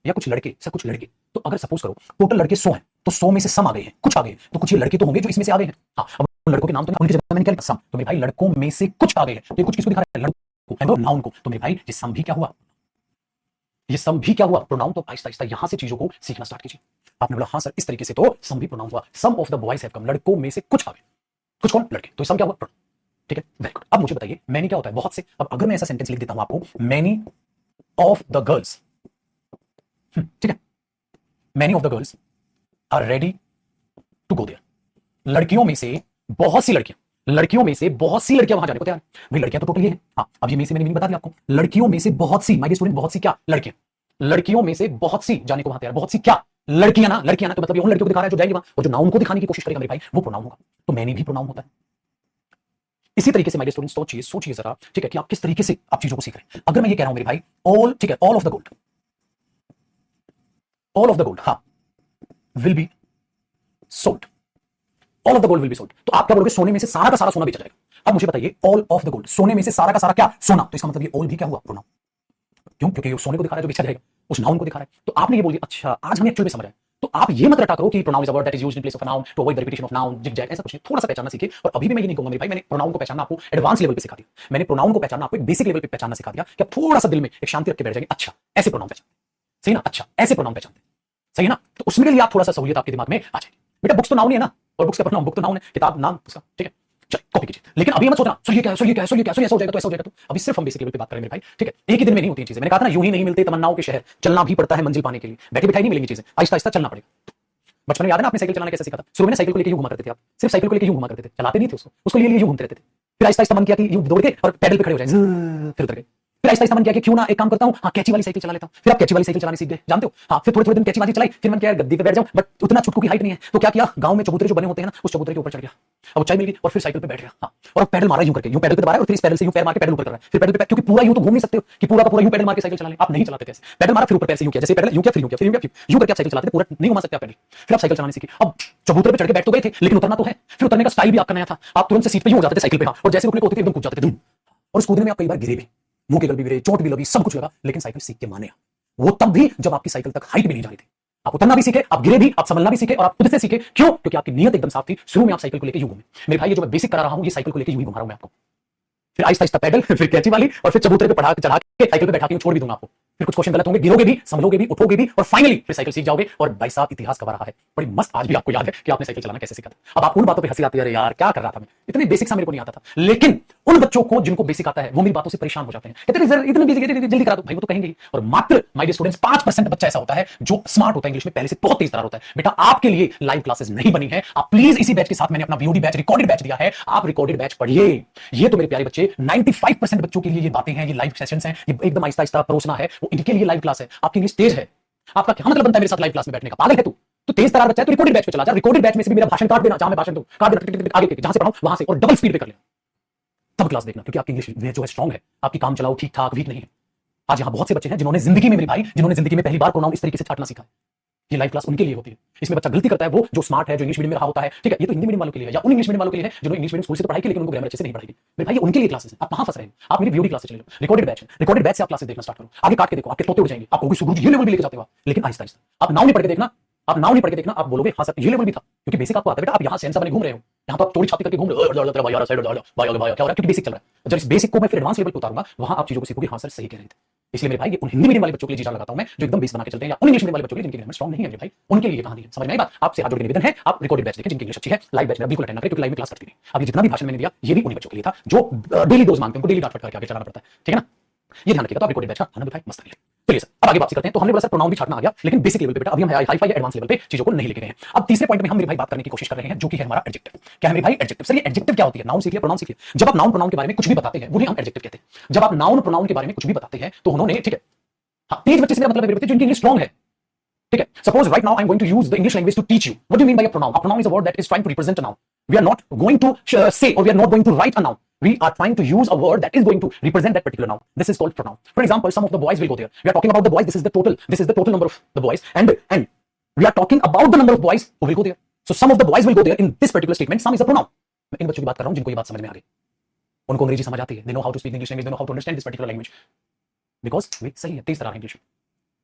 या कुछ लड़के, सर कुछ लड़के। तो अगर सपोज करो टोटल लड़के 100 हैं, तो 100 में से सम आ गए हैं, कुछ आ गए हैं, तो कुछ ये लड़के तो होंगे जो इसमें से आ गए हैं। हाँ, अब उन लड़कों के नाम तो उनकी जगह मैंने क्या लिखा? सम। तो मेरे भाई लड़कों में से कुछ आ गए हैं, तो ये कुछ किसको दिखा रहा है? लड़कों, नाउन को। तो मेरे भाई ये सम भी क्या हुआ? ये सम भी क्या हुआ? प्रोनाउन। तो आहिस्ता आहिस्ता यहां से चीजों को सीखना स्टार्ट कीजिए। आपने बोला हाँ सर इस तरीके से तो सम भी प्रोनाउन हुआ। Some of the boys have come, लड़कों में से कुछ आ गए। कुछ कौन? लड़के। तो सम क्या हुआ? प्रोनाउन। ठीक है, वेरी गुड। अब मुझे बताइए मैनी क्या होता है? बहुत से। अब अगर मैं ऐसा सेंटेंस लिख देता हूं आपको, मैनी ऑफ द गर्ल्स, ठीक है, many of the girls are ready to go there. लड़कियों में से बहुत सी लड़कियां, लड़कियों में से बहुत सी लड़कियां वहां जाने को तैयार हैं। भाई लड़कियां तो टोटल ये हैं। हाँ, अब ये में से मैंने मीनिंग बता दिया आपको। लड़कियों में से बहुत सी, माय स्टूडेंट, बहुत सी क्या? लड़कियां। लड़कियों में से बहुत सी जाने को वहां तैयार। बहुत सी क्या? लड़कियां ना, लड़कियां ना। तो मतलब ये उन लड़कियों को दिखा रहा है जो जाएंगे वहां, और जो नाउन को दिखाने की कोशिश करेगा मेरे भाई वो प्रोनाउन होगा। तो मैनी भी प्रोनाउन होता है। इसी तरीके से माय स्टूडेंट सोचिए, सोचिए जरा, ठीक है, कि आप किस तरीके से आप चीजों को सीख रहे हैं। अगर मैं ये कह रहा हूं मेरे भाई ऑल, ठीक है, all of the gold, all of the gold, हाँ, will be sold. All of the gold will be sold. तो आप क्या बोलोगे? सोने में से सारा का सारा सोना बेचा जाएगा। अब मुझे बताइए ऑल ऑफ द गोल्ड, सोने में से सारा का सारा क्या? सोना। तो इसका मतलब ये ऑल भी क्या हुआ? प्रोनाउन। क्यों? क्योंकि ये सोने को दिखा रहा है जो बेचा जाएगा, उस नाउन को दिखा रहा है। तो आपने ये बोल दिया, अच्छा आज हमें एक्चुअली में समझ आया। तो आप ये मत रटा करो कि pronoun is a word that is used in place of noun to avoid the repetition of noun, zig zag, ऐसा कुछ नहीं। थोड़ा सा पहचानना सीखिए। और अभी भी मैं ये नहीं कहूंगा मेरे भाई मैंने प्रोनाउन को पहचानना आपको एडवांस लेवल पे सिखा दिया। मैंने प्रोनाउन को पहचानना आपको एक बेसिक लेवल पे पहचानना सिखा दिया कि आप थोड़ा सा दिल में एक शांति रख के बैठ जाएंगे। अच्छा ऐसे प्रोनाउन पहचानते, सही ना? अच्छा ऐसे प्रोनाउन पहचानते, सही है ना? तो उसमें लिए आप थोड़ा सा सहूलियत आपके दिमाग में आ जाएगी। बेटा बुक्स तो नाउन ही है ना, और बुक्स का प्रोनाउन, बुक तो नाउन है, किताब नाम उसका, ठीक है। चलिए कॉपी कीजिए। लेकिन अभी मत सोचना सर ये क्या है, सर ये क्या है, सर ये क्या है, सर ऐसा हो जाएगा तो ऐसा हो जाएगा। तो अभी सिर्फ हम बेसिक लेवल पे बात करें मेरे भाई, ठीक है। एक ही दिन में नहीं होती चीजें। मैंने कहा था ना, यूं ही नहीं मिलते तमन्नाओं के शहर, चलना भी पड़ता है मंजिल पाने के लिए। बैठे बिठाई नहीं मिलेंगी चीजें, आहिस्ता आहिस्ता चलना पड़ेगा। बचपन में याद है ना आपने साइकिल चलाना कैसे सीखा था? शुरू में साइकिल को लेकर यूं घुमा करते थे आप, सिर्फ साइकिल को लेकर यूं घुमा करते थे, चलाते नहीं थे उसको, उसको लिए यूं घूमते रहते थे। फिर आहिस्ता आहिस्ता मन किया कि यूं दौड़ के और पैडल पे खड़े हो जाए, फिर उतर गए। फिर आहिस्ता आहिस्ता मन किया कि क्यों ना एक काम करता हूं, हाँ कैची वाली साइकिल चला लेता हूं। फिर आप कैची वाली साइकिल चलाने सीख गए, जानते हो। हाँ, फिर थोड़े थोड़े दिन कैची वाली चलाई, फिर मन किया गद्दी पे बैठ जाऊं, बट उतना छुटकू की हाइट नहीं है। तो क्या किया, गांव में चबूतरे जो बने होते हैं ना, उस चबूतरे के ऊपर चढ़ गया। अब ऊंचाई मिल गई और फिर साइकिल पे बैठ गया। हाँ, और पैडल मारा यूं करके, यूं पैडल पे दबाया और फिर इस पैडल से यूं पैर मार के पैडल ऊपर कर रहा है। फिर पैडल पे, क्योंकि पूरा यूं तो घूम नहीं सकते हो कि पूरा का पूरा यूं पैडल मार के साइकिल चला ले, आप नहीं चलाते थे ऐसे। पैडल मारा फिर ऊपर पैर से यूं किया, जैसे पैडल यूं किया फिर यूं किया, फिर यूं किया, फिर यूं करके आप साइकिल चलाते थे, पूरा नहीं घुमा सकते आप पैडल। फिर आप साइकिल चलाने सीखी। अब चबूतरे पे चढ़ के बैठ तो गए थे, लेकिन उतरना तो है। फिर उतरने का स्टाइल भी आपका नया था। आप तुरंत से सीट पे यूं हो जाते थे साइकिल पे, हाँ, और जैसे रुकने को होते थे एकदम कूद जाते थे धूम। और उस कूदने में आप कई बार गिरे भी, मुंह के गल भी गिरे, चोट भी लगी, सब कुछ लगा, लेकिन साइकिल सीख के माने। वो तब भी जब आपकी साइकिल तक हाइट भी नहीं जा रही थी। आप उतरना भी सीखे, आप गिरे भी, आप संभलना भी सीखे, और आप खुद से सीखे। क्यों? क्योंकि आपकी नीयत एकदम साफ थी। शुरू में आप साइकिल को लेकर यूं घूमे। मेरे भाई ये जो मैं बेसिक करा रहा हूं, ये साइकिल को लेकर यूं ही घुमा रहा हूं मैं आपको। फिर आहिस्ता आहिस्ता पैडल, फिर कैची वाली, और फिर चबूतरे पे चढ़ा के साइकिल पे बैठा के छोड़ भी दूंगा आपको। फिर कुछ क्वेश्चन गलत होंगे, गिरोगे भी, संभलोगे भी, उठोगे भी, और फाइनली फिर साइकिल सीख जाओगे। और भाई साहब इतिहास गवा रहा है, बड़ी मस्त आज भी आपको याद है कि आपने साइकिल चलाना कैसे सीखा था। अब आपको उन बातों पे हंसी आती है, अरे यार क्या कर रहा था मैं, इतने बेसिक सा मेरे को नहीं आता था। लेकिन उन बच्चों को जिनको बेसिक आता है वो मेरी बातों से परेशान हो जाते हैं, कहते हैं इतने बेसिक जल्दी करा दो। भाई वो तो कहेंगे ही। और मात्र माय डियर स्टूडेंट्स 5% बच्चा ऐसा होता है जो स्मार्ट होता है, इंग्लिश में पहले से बहुत तेज तरार होता है। बेटा आपके लिए लाइव क्लासेस नहीं बनी है। आप प्लीज इसी बैच के साथ मैंने अपना वीओडी बैच, रिकॉर्डेड बैच दिया है, आप रिकॉर्डेड बैच पढ़िए। ये तो मेरे प्यारे बच्चे 95% बच्चों के लिए ये बातें हैं, ये लाइव सेशंस हैं, ये एकदम आहिस्ता आहिस्ता परोसना है, वो इनके लिए लाइव क्लास है। आपकी इंग्लिश तेज है, आपका क्या मतलब बनता है मेरे साथ लाइव क्लास में बैठने का? पागल है तू? तो तेज तरार बच्चा है तो रिकॉर्डेड बैच पे चला जा। रिकॉर्डेड बैच में से भी मेरा भाषण काट देना, जहां मैं भाषण दूं काट देना, आगे जहां से पढ़ाऊं वहां से, और डबल स्पीड पे कर लेना, तब क्लास देखना। क्योंकि आपकी इंग्लिश जो है स्ट्रांग है, आपकी काम चलाओ ठीक ठाक, वीक नहीं है। आज यहाँ बहुत से बच्चे हैं जिन्होंने जिंदगी में, मेरे भाई, जिन्होंने जिंदगी में पहली बार प्रोनाउन इस तरीके से छाटना सीखा है। ये लाइव क्लास उनके लिए होती है। इसमें बच्चा गलती करता है वो जो स्मार्ट है, जो इंग्लिश मीडियम में रहा होता है, ठीक है, ये तो हिंदी मीडियम वालों के लिए है, या उन इंग्लिश मीडियम वालों के लिए है जिन्होंने इंग्लिश मीडियम स्कूल से तो पढ़ाई की लेकिन उनको ग्रामर अच्छे से नहीं पढ़ाई। मेरे भाई ये उनके लिए क्लासेस है। आप कहां फंस रहे हैं? आप मेरी वीडियो क्लासेस चले लो, रिकॉर्डेड बैच है, रिकॉर्डेड बैच से आप क्लासेस देखना स्टार्ट करो। आगे काट के देखो, आपके तोते उड़ जाएंगे, आप कहोगे सुगुरु जी ये लेवल भी लेके जाते हो। लेकिन आहिस्ता आहिस्ता आप नाउन नहीं पढ़ के देखना, आप नाउन नहीं पढ़ के देखना, आप बोलोगे हाँ सर ये लेवल भी था, क्योंकि बेसिक आपको आता है। बेटा आप यहाँ सेंसा बने घूम रहे हो, यहाँ तो आप चोरी छाती करके घूम रहे हो, क्या हो रहा है, क्योंकि बेसिक चल रहा है। जब इस बेसिक को मैं फिर एडवांस लेवल पे उतारूंगा, वहां आप चीजों को सीखोगे, हाँ सर सही कह रहे थे। इसलिए मेरे भाई ये उन हिंदी मीडियम वाले बच्चों के लिए जी जान लगाता हूं मैं, जो एकदम बेस बना के चलते हैं, या उन इंग्लिश मीडियम वाले बच्चों के लिए जिनकी ग्रामर स्ट्रांग नहीं है मेरे भाई, उनके लिए कहानी है। समझ में आई बात? आपसे हाथ जोड़ के निवेदन है, आप रिकॉर्डेड बैच देखें जिनकी इंग्लिश अच्छी है। लाइव बैच में बिल्कुल अटेंड ना करें, क्योंकि लाइव में क्लास करती नहीं। अब ये जितना भी भाषण मैंने दिया ये भी उन्हीं बच्चों के लिए था जो डेली डोज मांगते हैं, उनको डेली डांट फटकार के आगे चलाना पड़ता है, ठीक है ना? ये ध्यान रखिएगा। तो आप रिकॉर्डेड बैच का आनंद उठाएं, मस्त रहिए। चलिए सर अब आगे बात करते हैं। तो हमने बोला सर प्रोनाउन भी छाटना आ गया, लेकिन बेसिक लेवल पे बेटा अभी हम हाई फाई या एडवांस लेवल पे चीजों को नहीं लेके गए हैं। अब तीसरे पॉइंट में हम मेरे भाई बात करने की कोशिश कर रहे हैं, जो कि है हमारा एडजेक्टिव। क्या है मेरे भाई? एडजेक्टिव। सर ये एडजेक्टिव क्या होती है? नाउन सीख लिया, प्रोनाउन सीख लिया। जब आप नाउन प्रोनाउन के बारे में कुछ भी बताते हैं उन्हें हम एडजेक्टिव कहते हैं। जब आप नाउन प्रोनाउन के बारे में कुछ भी बताते हैं तो उन्होंने, ठीक है, हाँ, तेज बच्चे से मेरा मतलब है मेरे बच्चे जो इनकी इंग्लिश स्ट्रांग है, ठीक है। Suppose right now I am going to use the English language to teach you. What do you mean by a pronoun? A pronoun is a word that is trying to represent a noun. We are not going to say or we are not going to write a noun. We are trying to use a word that is going to represent that particular noun. This is called pronoun. For example, some of the boys will go there. We are talking about the boys. This is the total number of the boys, and we are talking about the number of boys who will go there. So some of the boys will go there. In this particular statement, some is a pronoun. मैं इन बच्चों की बात कर रहा हूं जिनको ये बात समझ में आ गई, उनको अंग्रेजी समझ आती है, they know how to speak English language, they know how to understand this particular language, because वे सही है, तेज तरार है इंग्लिश में।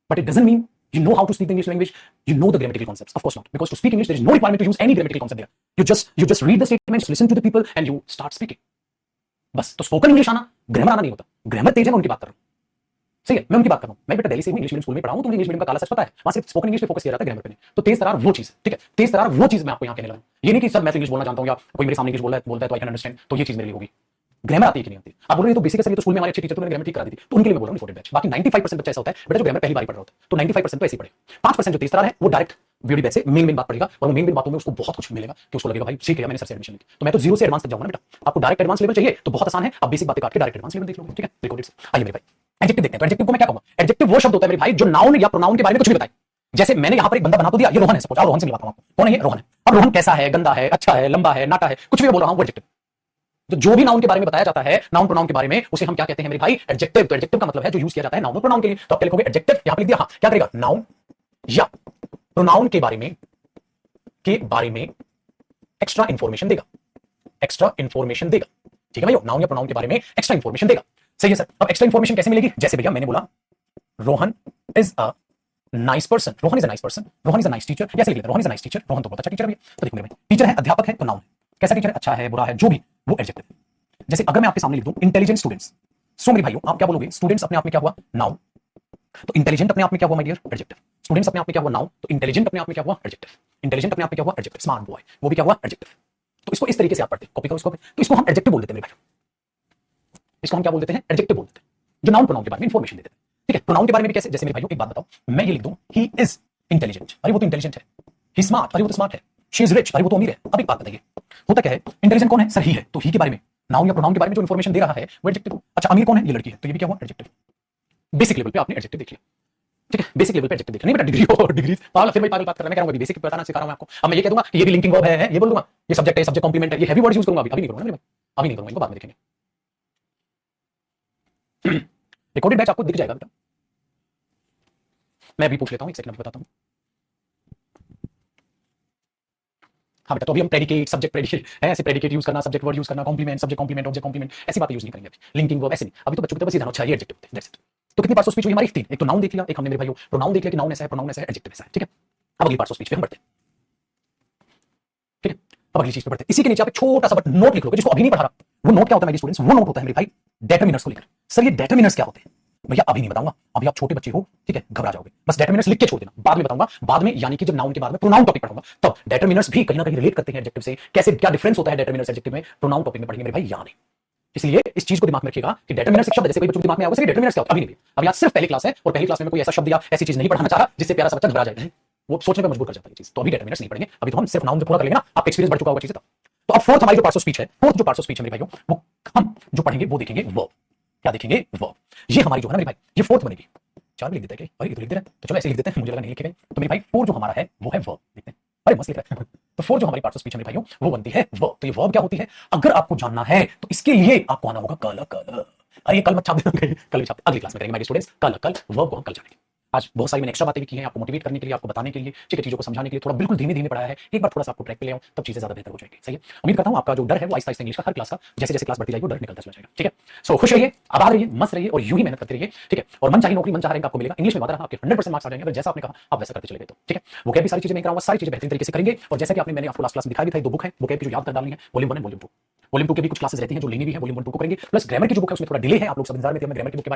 But it doesn't mean you know how to speak the English language, you know the grammatical concepts. Of course not, because to speak English there is no requirement to use any grammatical concept there. You just read the statements, listen to the people and you start speaking. बस। तो spoken English आना, grammar आना नहीं होता। Grammar तेज है, मैं उनकी बात कर रहा हूं, सही है, मैं उनकी बात कर रहा हूं। मैं बेटा दिल्ली से इंग्लिश मीडियम स्कूल में पढ़ा हूं, तो मुझे इंग्लिश मीडियम का काला सच पता है, वहां सिर्फ स्पोकन इंग्लिश पे फोकस किया जाता है, ग्रामर पे नहीं। तो तेज तरार वो चीज, ठीक है, तेज तरार वो चीज मैं आपको यहां कहने लगा हूं। ये नहीं कि सर मैं इंग्लिश बोलना जानता हूं या कोई मेरे सामने इंग्लिश बोलता है तो आई कैन अंडरस्टैंड, तो ये चीज मेरे लिए होगी। ग्रामर आती है कि नहीं आती? आप बोल रहे हो तो बेसिक है, तो स्कूल में हमारे अच्छे टीचर तो ग्रामर ठीक करा दी थी, तो उनके लिए मैं बोल रहा हूं रिपोर्टेड बैच। बाकी 95% बच्चा ऐसा होता है बेटा जो ग्रामर पहली बार पढ़ रहा होता है, तो 95% तो ऐसे ही पढ़े। 5% जो तेज तरार है वो डायरेक्ट वीडियो बैच से मेन बात पड़ेगा, और वो मेन बातों में उसको बहुत कुछ मिलेगा कि उसको लगेगा भाई ठीक है मैंने सबसे एडमिशन ली। तो मैं तो जीरो से एडवांस तक जाऊंगा ना बेटा। आपको डायरेक्ट एडवांस लेवल चाहिए तो बहुत आसान है, आप बेसिक बातें काट के डायरेक्ट एडवांस लेवल देख लोगे, ठीक है, रिकॉर्डेड से। आइए मेरे भाई एडजेक्टिव देखते हैं। तो एडजेक्टिव को मैं क्या कहूंगा? एडजेक्टिव वो शब्द होता है मेरे भाई जो नाउन या प्रोनाउन के बारे में कुछ भी बताए। जैसे मैंने यहां पर एक बंदा बना तो दिया, ये रोहन है, सपोज। रोहन से मिलवाता हूं आपको, कौन है ये? रोहन है। अब रोहन कैसा है, गंदा है, अच्छा है, लंबा है, नाटा है, कुछ भी बोल रहा हूं वो एडजेक्टिव। तो जो भी नाउन के बारे में बताया जाता है, नाउन प्रोनाउन के बारे में, उसे हम क्या कहते हैं मेरे भाई? एडजेक्टिव। तो एडजेक्टिव का मतलब है जो यूज किया जाता है नाउन और प्रोनाउन के लिए। तो आप लिखोगे एडजेक्टिव, यहां पे लिख दिया, हां क्या करेगा? नाउन या प्रोनाउन के बारे में एक्स्ट्रा इंफॉर्मेशन देगा, एक्स्ट्रा इंफॉर्मेशन देगा, ठीक है भाई। नाउन या प्रोनाउन के बारे में एक्स्ट्रा इंफॉर्मेशन देगा, सही है सर। अब एक्स्ट्रा इंफॉर्मेशन कैसे मिलेगी? जैसे भैया मैंने बोला Rohan is a nice person, Rohan is a nice person, Rohan is a nice teacher, ऐसे लिख लेते हैं, Rohan is a nice teacher, Rohan तो बहुत अच्छा टीचर है भैया। तो देखो मेरे भाई टीचर है, अध्यापक है, तो नाउन है। कैसा टीचर है? अच्छा है, बुरा है, जो भी, वो एडजेक्टिव है। जैसे अगर मैं आपके सामने लिख दूं इंटेलिजेंट स्टूडेंट्स, सो मेरे भाइयों आप क्या बोलोगे? स्टूडेंट्स अपने आप में क्या हुआ? नाउन। तो इंटेलिजेंट अपने आप में क्या हुआ माय डियर? एडजेक्टिव। स्टूडेंट्स अपने आप में क्या हुआ? नाउन। तो इंटेलिजेंट अपने आप में क्या हुआ? एडजेक्टिव। इंटेलिजेंट अपने आप में क्या हुआ? एडजेक्टिव। स्मार्ट बॉय, वो भी क्या हुआ? एडजेक्टिव। तो इसको इस तरीके से आप पढ़ते हैं, कॉपी करो इसको। तो इसको हम एडजेक्टिव बोल देते हैं मेरे भाई, इसको हम क्या बोल देते हैं? एडजेक्टिव बोल देते हैं, जो नाउन प्रोनाउन के बारे में इंफॉर्मेशन देते हैं, ठीक है। प्रोनाउन के बारे में भी कैसे? जैसे मेरे भाइयों एक बात बताओ, मैं ये लिख दूं ही इज इंटेलिजेंट, अरे वो तो इंटेलिजेंट है। ही स्मार्ट, अरे वो तो स्मार्ट है। शी इज रिच, अरे वो तो अमीर है। अब एक बात बताइए, होता क्या है? इंटेलिजेंट कौन है? सर ही है, तो ही के बारे में, नाउन या प्रोनाउन के बारे में जो इंफॉर्मेशन दे रहा है वो एडजेक्टिव। अच्छा अमीर कौन है? ये लड़की है, तो ये भी क्या हुआ? एडजेक्टिव। बेसिक लेवल पे आपने एडजेक्टिव देख लिया, ठीक है। बेसिक लेवल पे एडजेक्टिव देखना, नहीं बेटा डिग्री और डिग्री पागल, फिर भाई पागल बात कर रहा है। मैं कह रहा हूं बेसिक बताना सिखा रहा हूं आपको। अब मैं ये कह दूंगा कि ये भी लिंकिंग वर्ब है, ये बोल दूंगा ये सब्जेक्ट है, सब्जेक्ट कॉम्प्लीमेंट है, ये हैवी वर्ड्स यूज करूंगा, अभी नहीं करूंगा ना, अभी नहीं करूंगा, इनको बाद में देखेंगे। रिकॉर्डेड बैच आपको दिख जाएगा बेटा, मैं अभी पूछ लेता हूं, एक सेकंड में बताता हूं। हाँ बेटा, तो अभी हम प्रेडिकेट, सब्जेक्ट प्रेडिकेट है, ऐसे प्रेडिकेट यूज करना, सब्जेक्ट वर्ड यूज करना, complement, subject complement, object complement, ऐसी बातें यूज नहीं करेंगे अभी। लिंकिंग वर्ब ऐसे नहीं, अभी तो बच्चों को बस ये जानना चाहिए एडजेक्टिव होते हैं, दैट्स इट। तो कितनी पार्ट्स ऑफ स्पीच हुई हमारी? 3। एक तो नाउन देख लिया, एक हमने मेरे भाइयों प्रोनाउन देख लिया कि नाउन ऐसा है, प्रोनाउन ऐसा है, एडजेक्टिव ऐसा है, ठीक है। अब अगली पार्ट्स ऑफ स्पीच पे हम बढ़ते हैं, ठीक है। अब अगली चीज पे बढ़ते हैं। इसी के नीचे आप एक छोटा सा बट नोट लिख लोगे, जिसको अभी नहीं पढ़ा रहा। वो नोट क्या होता है मेरे स्टूडेंट्स? वो नोट होता है मेरे भाई डेटरमिनर्स को लेकर। सर ये डेटरमिनर्स क्या होते हैं? भैया अभी नहीं बताऊंगा, अभी आप छोटे बच्चे हो, ठीक है, घबरा जाओगे। बस डेटरमिनर्स लिख के छोड़ देना, बाद में बताऊंगा, बाद में यानी कि जब नाउन के बाद में प्रोनाउन टॉपिक पढ़ूंगा तब डेटरमिनर्स भी कहीं ना कहीं रिलेट करते हैं एडजेक्टिव से। कैसे, क्या डिफरेंस होता है डेटरमिनर्स एडजेक्टिव में, प्रोनाउन टॉपिक में पढ़ेंगे मेरे भाई, यहाँ नहीं। इसलिए इस चीज को दिमाग में रखिएगा कि डेटरमिनर्स एक शब्द, जैसे कोई बच्चों के दिमाग में आएगा डेटरमिनर्स क्या होता है, अभी नहीं। अभी आज सिर्फ पहली क्लास है और पहली क्लास में कोई ऐसा शब्द या ऐसी चीज नहीं पढ़ाना चाह रहा जिससे प्यारा सा बच्चा घबरा जाए, वो सोचने पर मजबूर कर जाता है चीज। तो अभी डेटरमिनर्स नहीं पढ़ेंगे, अभी तो हम सिर्फ नाउन पूरा कर लेंगे ना, आपका एक्सपीरियंस बढ़ चुका होगा चीजें तब। तो अब फोर्थ हमारी जो पार्ट्स ऑफ स्पीच है, फोर्थ जो पार्ट्स ऑफ स्पीच है मेरे भाइयों, वो हम जो पढ़ेंगे वो देखेंगे वर्ब। क्या देखेंगे? वर्ब। ये हमारी जो है ना मेरे भाई, ये फोर्थ बनेगी। 4 भी लिख देते हैं, अरे ये तो लिख दे रहे हैं, तो चलो ऐसे लिख देते हैं, मुझे लगा नहीं लिखे गए। तो मेरे भाई 4 जो हमारा है वो है वर्ब, देखते हैं, अरे मस्त लिख रहा है। तो 4 जो हमारी पार्ट्स ऑफ स्पीच है मेरे भाइयों, वो बनती है वर्ब। तो ये वर्ब क्या होती है? अगर आपको जानना है तो इसके लिए आपको आना होगा कल। अरे कल मत छाप देना, कल छाप, अगली क्लास में करेंगे मेरे स्टूडेंट्स। कल वर्ब को हम कल जानेंगे। आज बहुत सारी मैंने एक्स्ट्रा बातें भी की हैं आपको मोटिवेट करने के लिए, आपको बताने के लिए, ठीक है, चीजों को समझाने के लिए। थोड़ा बिल्कुल धीमे धीमे पढ़ाया है, एक बार थोड़ा सा आपको ट्रैक पे ले आऊं तब चीजें ज्यादा बेहतर हो जाएंगी, सही है। उम्मीद करता हूं आपका जो डर है वो आहिस्ता आहिस्ता इंग्लिश का हर क्लास का जैसे जैसे क्लास बढ़ती जाएगी वो डर निकलता चला जाएगा, ठीक है। सो खुश रहिए, आबाद रहिए, मस्त रहिए और यूं ही मेहनत करते रहिए, ठीक है। और मन चाहिए नौकरी, मन चाह रहे आपको मिलेगा। इंग्लिश में वादा रहा, आपके 100% मार्क्स आ जाएंगे अगर जैसा आपने कहा आप वैसा करते चले गए तो, ठीक है। वो क्या भी सारी चीजें मैं कराऊंगा, सारी चीजें बेहतरीन तरीके से करेंगे। और जैसा कि आपने मैंने आपको लास्ट क्लास में दिखाई भी था, 2 बुक है, वो की जो याद कर डालनी है, वॉल्यूम 1 एंड वॉल्यूम 2। वॉल्यूम 2 के भी कुछ क्लासेस रहती हैं जो लेनी भी है, वॉल्यूम 1 2 को करेंगे। प्लस ग्रामर की जो बुक है उसमें थोड़ा डिले है, आप लोग सब इंतजार में थे, मैं ग्रामर की बुक के बारे में